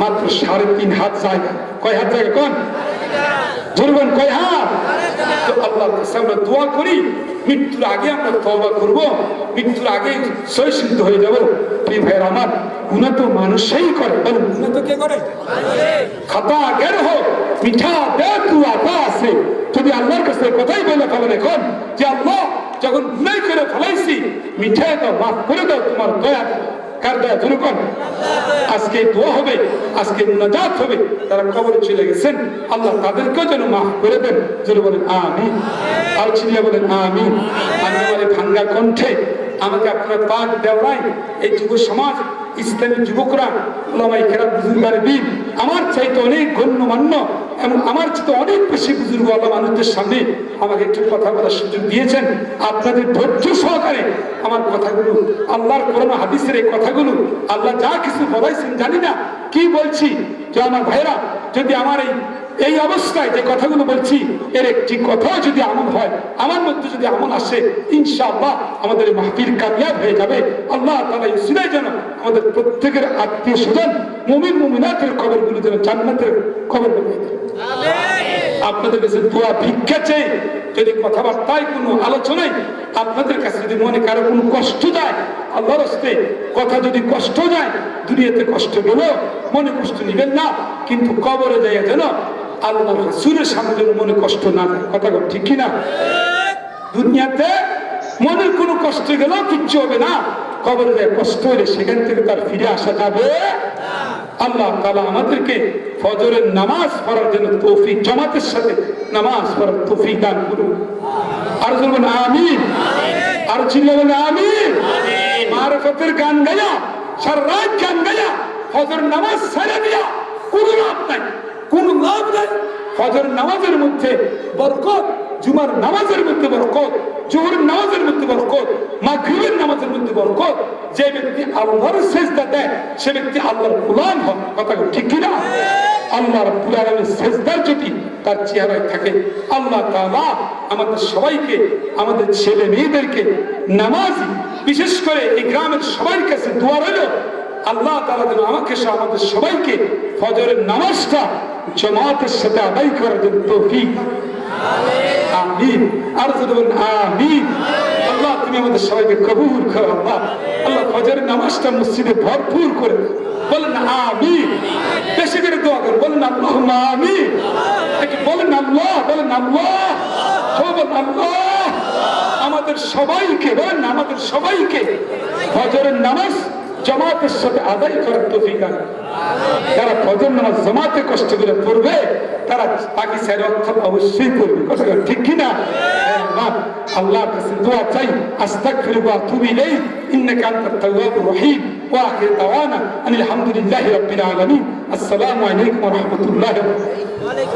মাত্র 3.5 হাত জায়গা। কয় হাত জায়গা? কোন ধরবেন? কয় হাত? তো আল্লাহর কাছে আমরা দোয়া করি, মৃত্যুর আগে আমরা তওবা করব, মৃত্যুর আগে সই সিদ্ধ হয়ে যাব। প্রিয় ভাইয়ের আমার, গুনাহ তো মানুষই করে। বলুন, গুনাহ তো কে করে? খাতা গের হোক মিঠা দে তু আতা আছে। যদি আল্লাহর কাছে কথাই বলে ফেলেন এখন যে আল্লাহ, যখন গুনাহ করে ফেলাইছি, মিঠা তো মাফ করে দাও, তোমার দয়া। কার দয়া? জনগণ। আজকে দোয়া হবে, আজকে মুনাজাত হবে। তারা কবরে চলে গেছেন, আল্লাহ তাদেরকেও যেন মাফ করে দেন। জোরে বলেন আমিন। আর চিনিয়ে বলেন আমিন। আমি আমার ভাঙ্গা কণ্ঠে আমাকে আপনার পাক দেওয়ায় এই যুব সমাজ, ইসলামী যুবকরা, ওলামায়ে কেরাম, বুজুর্গানে দিন, আমার চাইতে অনেক গণ্যমান্য এবং আমার চাইতে অনেক বেশি বুজুর্গওয়ালা মানুষদের সামনে আমাকে একটু কথা বলার সুযোগ দিয়েছেন। আপনাদের ধৈর্য সহকারে আমার কথাগুলো, আল্লাহর কোরআন হাদিসের এই কথাগুলো, আল্লাহ যা কিছু বলাইছেন জানি না কি বলছি, যে আমার ভাইরা যদি আমার এই অবস্থায় যে কথাগুলো বলছি এর একটি কথাও যদি আমল হয়, আমার মধ্যে যদি আমল আসে, ইনশাআল্লাহ আমাদের মাহফিল কামিয়াব হয়ে যাবে। আল্লাহ তাআলা এই উসিলায় যেন আমাদের প্রত্যেকের আত্মীয় স্বজন, মুমিন মুমিনাতের কবরগুলো যেন জান্নাতের কবর বানিয়ে দেন। আমিন। আপনাদের কাছে দোয়া ভিক্ষা চাই, যদি কথাবার্তায় কোনো আলোচনায় আপনাদের কাছে যদি মনে কারো কোনো কষ্ট যায়, আল্লাহর হস্তে কথা যদি কষ্ট যায়, দুনিয়াতে কষ্ট গেল মনে কষ্ট নিবেন না, কিন্তু কবরে যায় যেন আল্লাহ রাসূলের সামনে যেন মনে কষ্ট না যায়। কথা ঠিক কিনা? দুনিয়াতে মনের কোনো কষ্ট গেল কিচ্ছু হবে না, কবরে যায় কষ্ট হলে সেখান থেকে তার ফিরে আসা যাবে। আল্লাহ তাআলা আমাদেরকে ফজরের নামাজ পড়ার জন্য তৌফিক, জামাতের সাথে নামাজ পড়ার তৌফিক দান করুন। আর বলবেন আমিন, আর চিল্লা বলেন আমিন। মারফতের গান গায়া, সারা রাত গান গায়া, ফজর নামাজ ছেড়ে দিয়া কোনো লাভ নাই, কোনো লাভ নাই। ফজর নামাজের মধ্যে বরকত, জুমার নামাজের মধ্যে বরকত, জোহরের নামাজের মধ্যে বরকত, মাগরিবের নামাজের মধ্যে বরকত। যে ব্যক্তি আল্লাহর সিজদা দেয় সে ব্যক্তি আল্লাহর গোলাম হয়। কথা ঠিক কিনা? আল্লাহ রাব্বুল আলামিনের সিজদার যদি তার চেহারায় থাকে, আল্লাহ তাআলা আমাদের সবাইকে, আমাদের ছেলে মেয়েদেরকে নামাজি, বিশেষ করে এই গ্রামের সবার কাছে দোয়া রইল, আল্লাহ তাআলা যেন আমাকে সহ আমাদের সবাইকে ফজরের নামাজটা জামাতের সাথে আদায় করার জন্য তৌফিক। আমিন। আর যদি বলেন আমিন। আল্লাহ তুমি আমাদের সবাইকে কবুল করো। আল্লাহ আল্লাহ ফজরের নামাজটা মসজিদে ভরপুর করে বলেন আমিন। বেশি করে দোয়া করেন, বলেন আল্লাহুম্মা আমিন। বলেন আল্লাহ, বলেন আল্লাহ, বলেন আল্লাহ। আমাদের সবাইকে, বলেন আমাদের সবাইকে ফজরের নামাজ জামাতের সাথে আদায় করার তৌফিক দান। যারা ফজর নামাজ জামাতে কষ্ট করে পড়বে তারা বাকি চার ওয়াক্ত অবশ্যই পড়বে। কথা ঠিক কিনা? আল্লাহর কাছে দোয়া চাই, আস্তাগফিরুকা ওয়া আতুবু ইলাইহি ইন্নাকা আনতাত তাওয়াবুর রহিম। ওয়া আখিরু দাওয়ানা আনিল হামদুলিল্লাহি রাব্বিল আলামিন। আসসালামু আলাইকুম ওয়া রাহমাতুল্লাহি ওয়া বারাকাতুহু।